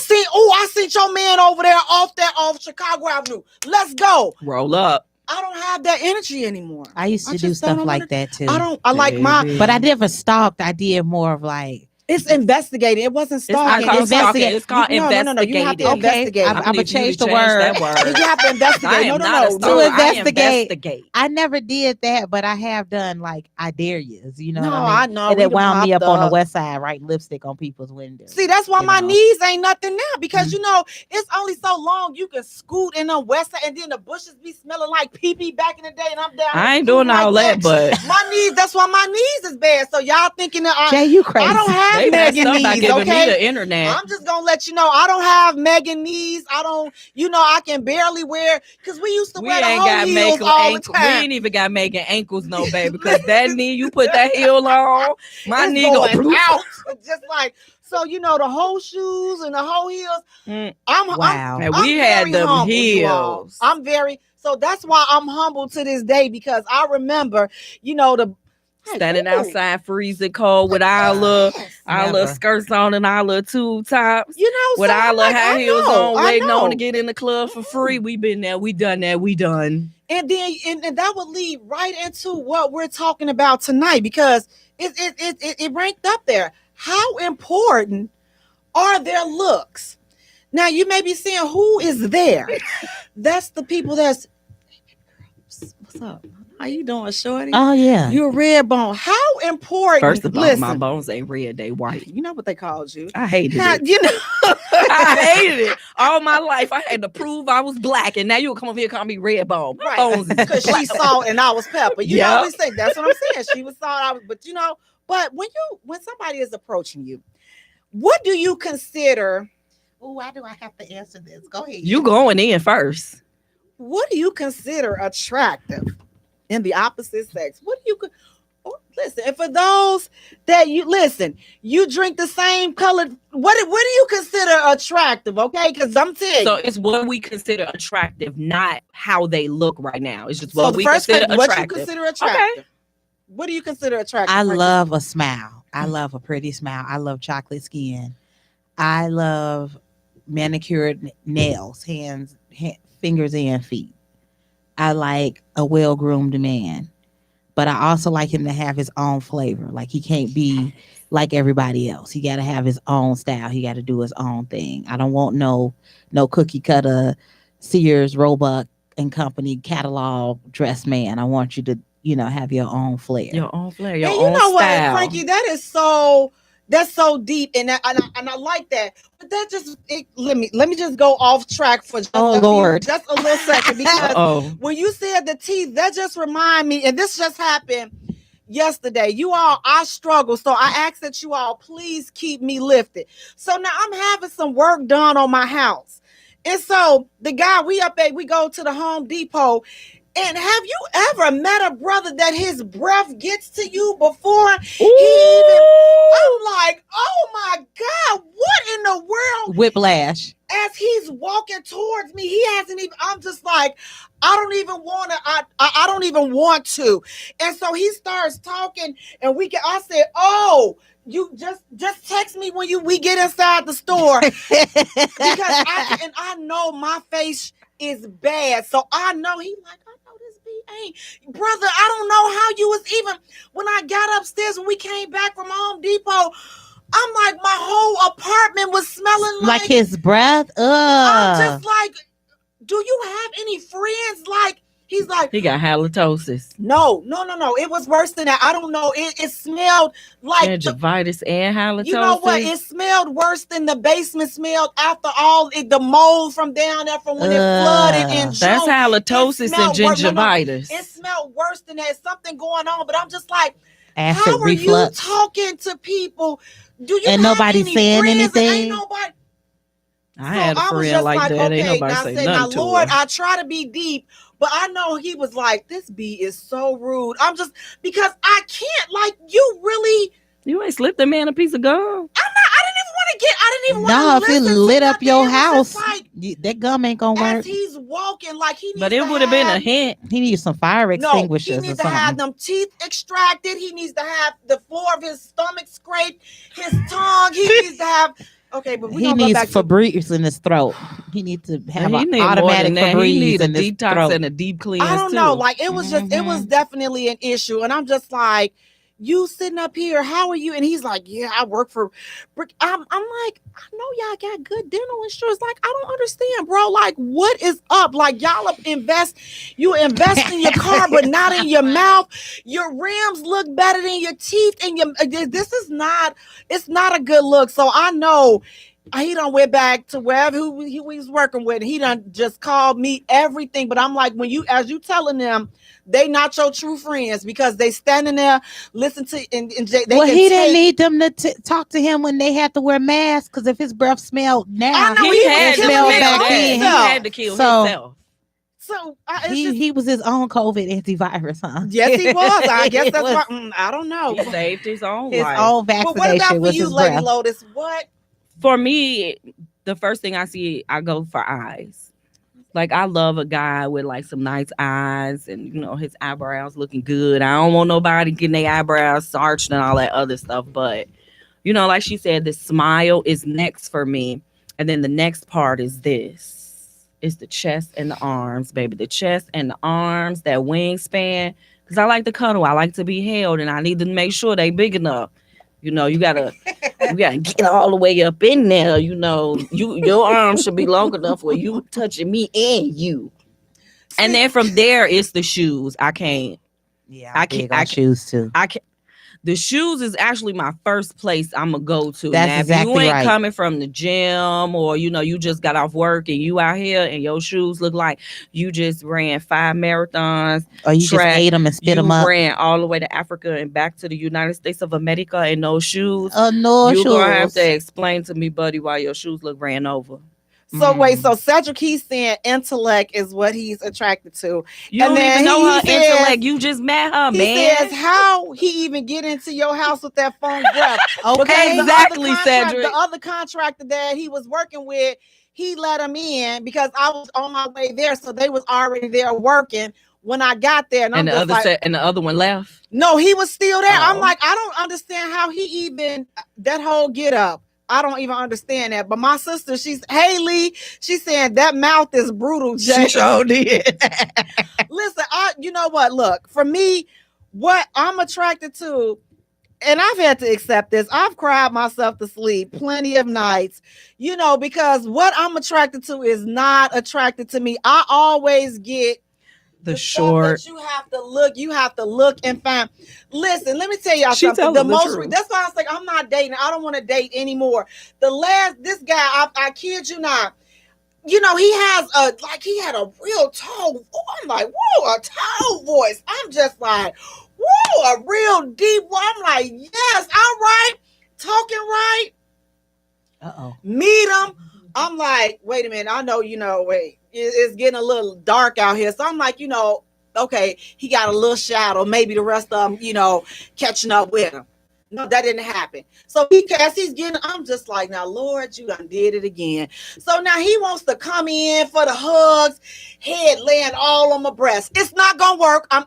seen your man over there off Chicago Avenue. Let's go. Roll up. I don't have that energy anymore. I used to do just stuff don't like wanna- that too. I like my, Baby. But I never stalked. I did more of like It's investigating. It wasn't It's not stalking. called It's stalking. investigating. It's called No. You have to investigating. Okay, investigate. I'm gonna change the word. That word. You have to investigate. I am not a No. stalker. I investigate. investigate. I never did that, but I have done like I dare yous. You know No, what I I mean? know. And We it done wound me up popped on the up. west side, writing lipstick on people's windows. See, that's why you my know. knees ain't nothing now because you know it's only so long you can scoot in the west side and then the bushes be smelling like pee back in the day and I'm down. I ain't there doing like all that, but my knees. That's why my knees is bad. So y'all thinking that Jay, you crazy. I don't have they messed Megan up by knees. giving Okay, me the internet. I'm just gonna let you know I don't have Megan knees. I don't. You know I can barely wear because we used to We wear the ain't whole got heels making all the ankle. We time. ain't even got making ankles, no baby. Because that knee, you put that heel on, my It's knee go going poof. out just like so. You know the whole shoes and the whole heels. Mm. Wow. And I'm we had very them humble, you all. heels. I'm very so that's why I'm humble to this day because I remember, you know, the Standing Ooh. outside freezing cold with our little Never. skirts on and our little tube tops. you know, With so our I'm little like, high I heels know, on, I waiting on know. to get in the club for free. We been there, we done that, we done. And then and that would lead right into what we're talking about tonight because it ranked up there. How important are their looks? Now you may be saying who is there. That's the people that's what's up? How you doing, shorty? Oh yeah. You're a red bone. How important? First of all, listen, my bones ain't red, they white. you know what they called you. I hated Now, it. you know, I hated it. All my life, I had to prove I was black, and now you come over here and call me red bone. My right? bones is Because she salt and I was pepper. You know Yep. what we say? That's what I'm saying. She was salt, I was, but you know, but when somebody is approaching you, what do you consider? Oh, why do I have to answer this? Go ahead. You going in first. What do you consider attractive in the opposite sex? What do you listen? And for those that you drink the same colored. What do you consider attractive? Okay, because I'm telling you. So it's what we consider attractive, not how they look right now. It's just So what the we first consider question, what you attractive. consider attractive? What do you consider attractive? I Frankie? love a smile. I love a pretty smile. I love chocolate skin. I love manicured nails, hands, fingers, and feet. I like a well-groomed man, but I also like him to have his own flavor. Like he can't be like everybody else. He got to have his own style. He got to do his own thing. I don't want no cookie cutter Sears, Roebuck and Company catalog dress man. I want you to, have your own flair. Your own flair, your And own you know what, style. Frankie, that's so deep, and I like that. But that let me just go off track for just Lord, just a little second because when you said the teeth, that just remind me, and this just happened yesterday. You all, I struggle, so I ask that you all please keep me lifted. So now I'm having some work done on my house, and so the guy we go to the Home Depot. And have you ever met a brother that his breath gets to you before he even? I'm like, oh my God, what in the world? Whiplash. As he's walking towards me, he hasn't even. I'm just like, I don't even want to. I don't even want to. And so he starts talking, and I said, oh. You just text me when we get inside the store because I know my face is bad, so I know he like I know this be ain't brother. I don't know how you was even when I got upstairs when we came back from Home Depot. I'm like my whole apartment was smelling like his breath. I'm just like, do you have any friends like? He's like, he got halitosis. No. It was worse than that. I don't know. It smelled like gingivitis and halitosis. You know what? It smelled worse than the basement smelled after all the mold from down there from when it flooded in June. That's halitosis and gingivitis. It smelled worse than that. Something going on, but I'm just like, acid how reflux. Are you talking to people? Do you and have nobody any saying friends? anything? Ain't nobody. I had a friend like that. Ain't nobody say nothing to Lord, her. I try to be deep, but I know he was like, this bee is so rude. I'm just because I can't. Like, you really. You ain't slipped a man a piece of gum. I didn't even want No, to if it listen lit to up nothing. your It was house, just like, that gum ain't gonna work. as he's walking, like he needs. But it would have been a hint. He needs some fire extinguishers he needs or to have something. them teeth extracted. He needs to have the floor of his stomach scraped. His tongue. He needs to have. Okay, but he needs Febreze in his throat. He needs to have an automatic Febreze he need a in his detox throat. and a deep cleanse. I don't know. Like it was just, it was definitely an issue, and I'm just like, you sitting up here, how are you? And he's like, yeah, I work for Brick. I'm like, I know y'all got good dental insurance. Like, I don't understand, bro. Like, what is up? Like, y'all you invest in your car, but not in your mouth. Your rims look better than your teeth, and this is not, it's not a good look. So I know he done went back to wherever he was working with. He done just called me everything. But I'm like, as you telling them, they not your true friends, because they standing there, listen to, and he didn't need them to talk to him when they had to wear masks, because if his breath smelled now, I know he had to smelled kill back himself. then. He had to kill himself. So he was his own COVID antivirus, huh? Yes, he was. I guess that's why. I don't know. He saved his own His life. own But what vaccination about for was you, his Lady breath. Lotus? What? For me, the first thing I see, I go for eyes. Like, I love a guy with like some nice eyes and, you know, his eyebrows looking good. I don't want nobody getting their eyebrows arched and all that other stuff. But, you know, like she said, the smile is next for me. And then the next part is this. It's the chest and the arms, baby. The chest and the arms, that wingspan. Because I like to cuddle. I like to be held, and I need to make sure they big enough. You know, you gotta get all the way up in there. You know, your arms should be long enough where you touching me and you. And then from there, it's the shoes. I can't. Yeah, I can't. Shoes too. I can't. The shoes is actually my first place I'm gonna go to. That's now, exactly if you ain't right. coming from the gym, or you know, you just got off work and you out here and your shoes look like you just ran 5 marathons, or you just ate them and spit them up. You ran all the way to Africa and back to the United States of America in those shoes. No You're shoes. gonna have to explain to me, buddy, why your shoes look ran over. So wait, so Cedric, he's saying intellect is what he's attracted to. You And don't then even know her he says- intellect. You just met her, He man. says how he even get into your house with that phone breath. Okay, Because exactly, Cedric. The other contractor that he was working with, he let him in because I was on my way there, so they was already there working when I got there. And the other one left. No, he was still there. Oh. I'm like, I don't understand how he even that whole get up. I don't even understand that. But my sister, she's Haley. She's saying that mouth is brutal, Jay. She sure did. Listen, you know what? Look, for me, what I'm attracted to, and I've had to accept this. I've cried myself to sleep plenty of nights, you know, because what I'm attracted to is not attracted to me. I always get The stuff short. that you have to look and find. Listen, let me tell y'all something. telling The the most truth. that's why I was like, I'm not dating. I don't want to date anymore. This guy, I kid you not. You know, he had a real tall. I'm like, whoa, a tall voice. I'm just like, whoa, a real deep. I'm like, yes, all right, talking right. Meet him. I'm like, wait a minute. I know, it's getting a little dark out here. So I'm like, okay, he got a little shadow. Maybe the rest of them, catching up with him. No, that didn't happen. So I'm just like, now, Lord, you done did it again. So now he wants to come in for the hugs, head laying all on my breast. It's not going to work. I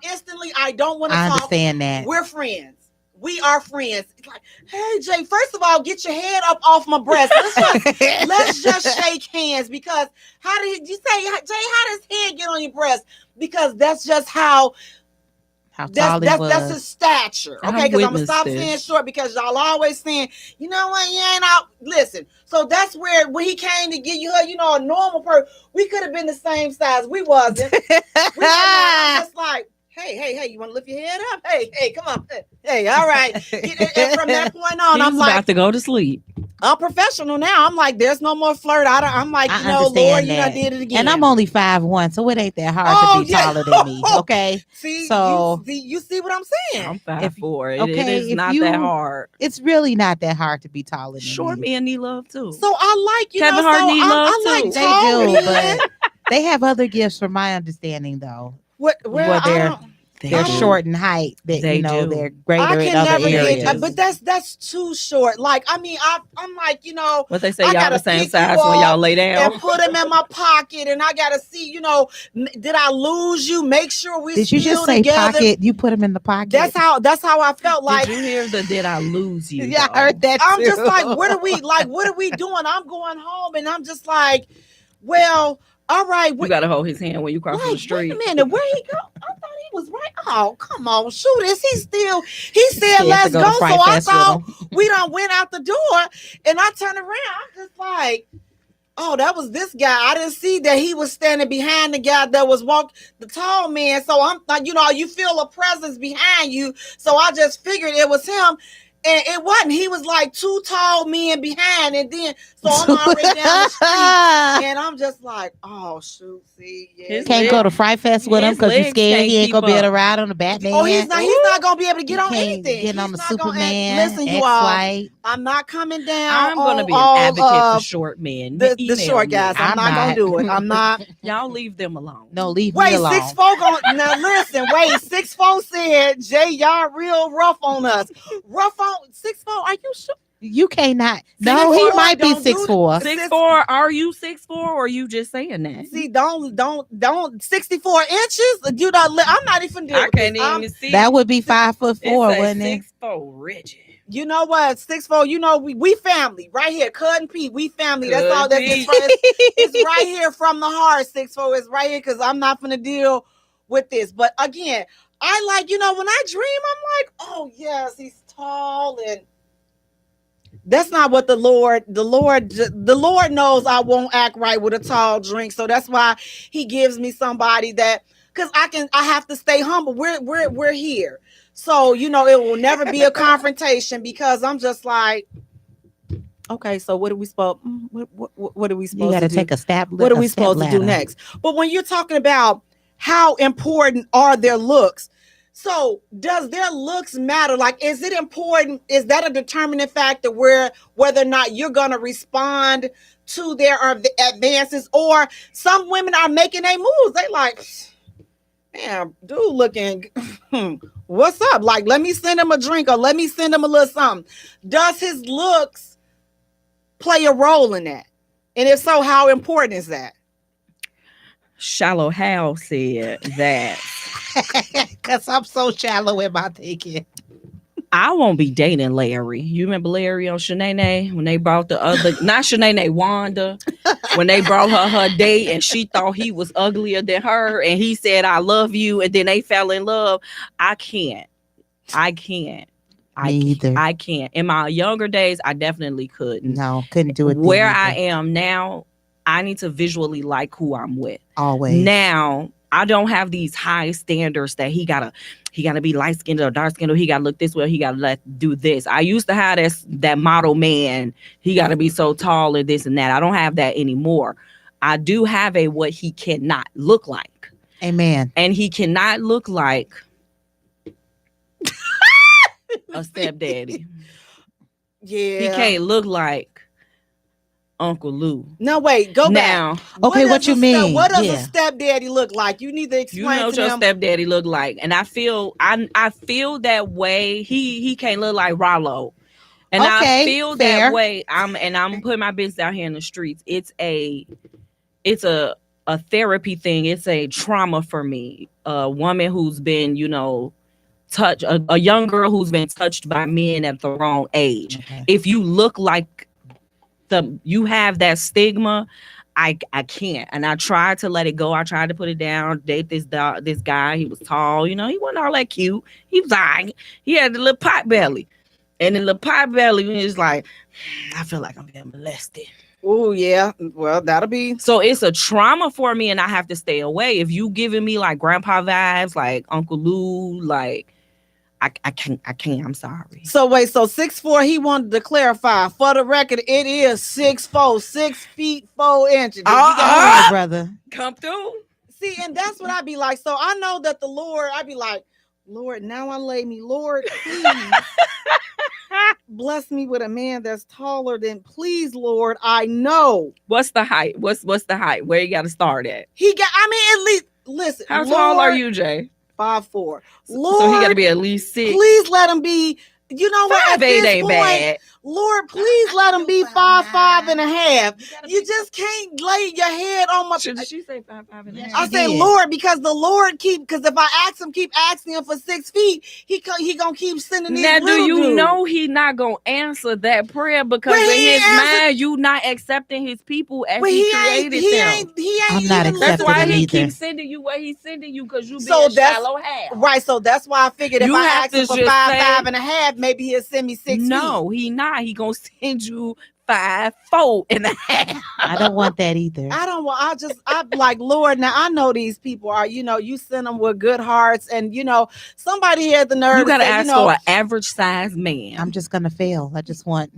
don't want to talk. I understand that. We're friends. We are friends. It's like, hey, Jay, first of all, get your head up off my breast. Let's just shake hands, because how did you say, Jay, how does his head get on your breast? Because that's just how tall he was. That's his stature. Okay, because I'm going to stop saying short, because y'all always saying, you know what, you ain't out. Listen, so that's where when he came to get you her, a normal person, we could have been the same size. We wasn't. I'm just like, hey, you want to lift your head up? Hey, come on. Hey, all right. And from that point on, I'm like, about to go to sleep. I'm professional now. I'm like, there's no more flirt. I'm like, Lord, you done did it again. And I'm only 5'1", so it ain't that hard to be taller than me. Okay. See, so you see what I'm saying? I'm 5'4". Okay, it is not that hard. It's really not that hard to be taller than Short me. men need love too. So I like, Kevin Hart need love I like too. tall They do, men. but they have other gifts, from my understanding, though. Where They're short in height. That They do. they're greater I in can other never areas. get, but that's too short. Like, I mean, I'm like, What they say, I y'all gotta the same pick size you when y'all up lay down. and put him in my pocket, and I gotta see, did I lose you? Make sure we Did you just say together. pocket? You put him in the pocket. That's how I felt. Like, Did you hear the "Did I lose you"? Yeah, though? I heard that. I'm too. just like, what are we doing? I'm going home, and I'm just like, well, all right. You gotta hold his hand when you cross the Wait street. a minute, where he go? I thought he was right. Oh, come on, shoot this. He said, Scared let's to go. to So Fright I Fest with thought him. we done went out the door, and I turned around. I'm just like, oh, that was this guy. I didn't see that he was standing behind the guy that was the tall man. So I'm like, you feel a presence behind you. So I just figured it was him. And it wasn't. He was like two tall men behind. And then, so I'm already down the street. And I'm just like, oh, shoot. See, yeah. His Can't go to Fright Fest with him his because you legs scared can't he ain't keep gonna be able to up. ride on the Batman. Oh, he's not gonna be able to get He on can't anything. get on He's the not gonna Superman. listen, you all. X-Flight. I'm not coming down. I'm gonna be an all advocate for short men. the Email short me. guys. I'm not gonna do it. I'm not. Y'all leave them alone. No, leave me Wait, alone. 6'4" now listen. Wait, 6'4" said, Jay, y'all real rough on us. Rough on 6'4". Are you sure? You cannot. No, 6'4", he might be don't do 6'4". 6'4"? Are you 6'4" or are you just saying that? See, don't 64 inches. I'm not even dealing I with can't this. even see. That would be 5'4", wouldn't it? 6'4" rigid. You know what? 6'4". We family right here. Cud and Pete, we family. That's all. That's Pete. it's right here from the heart. 6'4" is right here because I'm not gonna deal with this. But again, I like when I dream, I'm like, oh yes, he's tall and. That's not what the Lord knows I won't act right with a tall drink. So that's why he gives me somebody that, because I have to stay humble. We're here. So, it will never be a confrontation because I'm just like, okay, so what are we supposed what are we supposed to do? You got to take a step. What are we supposed to do next? But when you're talking about how important are their looks, so does their looks matter? Like, is it important? Is that a determining factor whether or not you're going to respond to their advances? Or some women are making their moves. They like, damn, dude looking, what's up? Like, let me send him a drink or let me send him a little something. Does his looks play a role in that? And if so, how important is that? Shallow Hal said that. Because I'm so shallow in my thinking. I won't be dating Larry. You remember Larry on Shanae when they brought the other, not Shanae, Wanda, when they brought her date and she thought he was uglier than her and he said, I love you. And then they fell in love. I can't. I can't. In my younger days, I definitely couldn't. No, couldn't do it. Where I am now, I need to visually like who I'm with. Always. Now, I don't have these high standards that he gotta be light skinned or dark skinned, or he gotta look this way, he gotta do this. I used to have that model man. He gotta be so tall and this and that. I don't have that anymore. I do have what he cannot look like. Amen. And he cannot look like a stepdaddy. Yeah, he can't look like Uncle Lou. No, wait, go now, back. Okay, what you mean? What does a stepdaddy look like? You need to explain you know what to your them. stepdaddy look like. And I feel that way. He can't look like Rollo. And I feel that way. I'm putting my business out here in the streets. It's a therapy thing. It's a trauma for me. A woman who's been, touched, a young girl who's been touched by men at the wrong age. Okay. If you look like you have that stigma, I can't. And I tried to let it go. I tried to put it down, date this guy. He was tall, he wasn't all that cute. He was like, he had the little pot belly. And the little pot belly was like, I feel like I'm being molested. Oh, yeah. Well, that'll be. So it's a trauma for me and I have to stay away. If you giving me like grandpa vibes, like Uncle Lou, like, I can't. I'm sorry. So wait, so 6'4", he wanted to clarify. For the record, it is 6'4", 6 feet 4 inches. Brother. Come through. See, and that's what I be like. So I know that the Lord, I be like, Lord, now I lay me, Lord, please bless me with a man that's taller than, please, Lord, I know. What's the height? What's the height? Where you got to start at? At least, listen. How tall are you, Jay? 5'4". Lord, so he got to be at least 6. Please let him be. You know what? 5'8" ain't bad. Lord, please let them be 5'5.5". You just can't lay your head on my. Did she say 5'5.5"? I say, did. Lord, because the Lord because if I keep asking him for 6 feet, he gonna keep sending these Now, do little you dudes. know he not gonna answer that prayer because But in he his ain't mind you not accepting his people as But he he ain't created them. I'm not even That's accepting why him he either. keeps sending you where he's sending you because you So being that's- shallow half. Right, so that's why I figured if You I have ask him to for just 5'5.5", maybe he'll send me 6 feet. No, he not. He gonna send you 5'4.5". I don't want that either. I don't want. I'm like, Lord. Now I know these people are. You send them with good hearts, and somebody had the nerve. You gotta to say, ask for an average size man. I'm just gonna fail. I just want.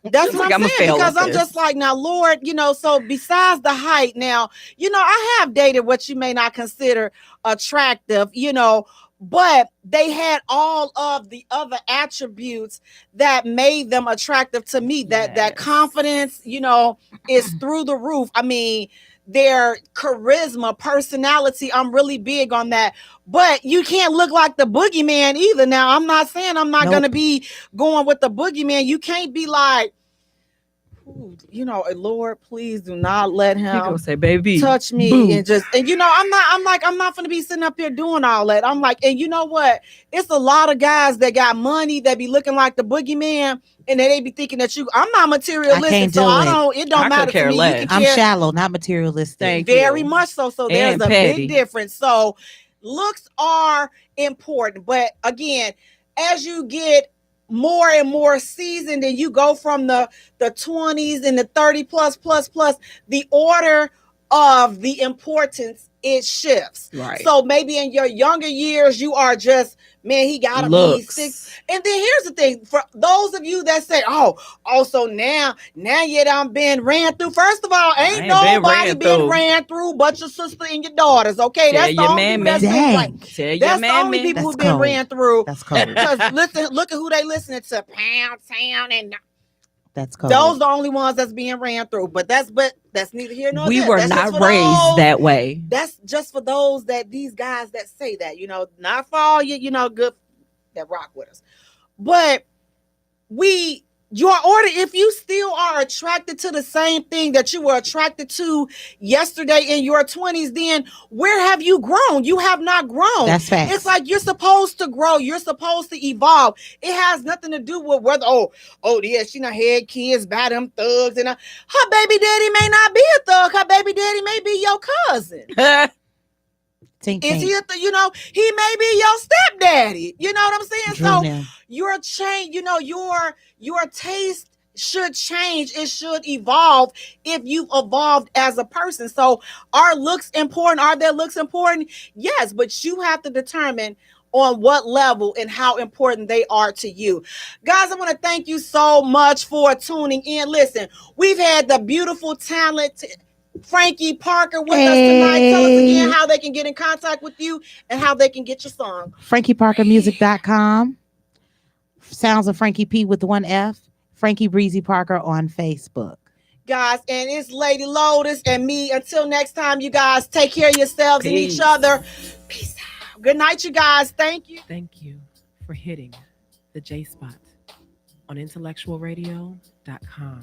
That's what I'm I'ma saying, fail because at I'm just this. like, now, Lord, so besides the height, now, I have dated what you may not consider attractive, but they had all of the other attributes that made them attractive to me. That Yes. confidence, is through the roof. I mean, their charisma, personality, I'm really big on that. But you can't look like the boogeyman either. Now, I'm not saying I'm not going to be going with the boogeyman. You can't be like, Lord, please do not let He gonna him say, baby, touch me. boo. And I'm not gonna be sitting up here doing all that. I'm like, and you know what? It's a lot of guys that got money that be looking like the boogeyman, and they be thinking that I'm not materialistic. I can't do it don't I could matter care to me. less. You can I'm care shallow, not materialistic. Thank very you. much so. So there's And a petty. big difference. So looks are important, but again, as you get more and more seasoned and you go from the 20s and the 30 plus, the order of the importance, it shifts. Right. So maybe in your younger years, you are just, man, he gotta be 6. And then here's the thing, for those of you that say, so now you done been ran through. First of all, ain't nobody been ran through but your sister and your daughters. Okay, that's the only people that's been ran. That's the only people who've been ran through. That's cold. Because look at who they listening to. Pound Town and That's cold. those the only ones that's being ran through. But that's neither here nor there. We were That's not raised that way. That's just for those these guys that say that, not for all you, good that rock with us. But if you still are attracted to the same thing that you were attracted to yesterday in your 20s, then where have you grown? You have not grown. That's facts. It's like you're supposed to grow. You're supposed to evolve. It has nothing to do with whether, yeah, she not had kids by them thugs. And her baby daddy may not be a thug. Her baby daddy may be your cousin. Tink, Is he he may be your stepdaddy. You know what I'm saying? Drew So him. your change, your taste should change. It should evolve if you've evolved as a person. So are looks important? Are their looks important? Yes, but you have to determine on what level and how important they are to you. Guys, I want to thank you so much for tuning in. Listen, we've had the beautiful talent Frankie Parker with us tonight. Tell us again how they can get in contact with you and how they can get your song. FrankieParkerMusic.com. Sounds of Frankie P with one F. Frankie Breezy Parker on Facebook. Guys, and it's Lady Lotus and me. Until next time, you guys take care of yourselves and each other. Peace out. Good night, you guys. Thank you. Thank you for hitting the J spot on IntellectualRadio.com.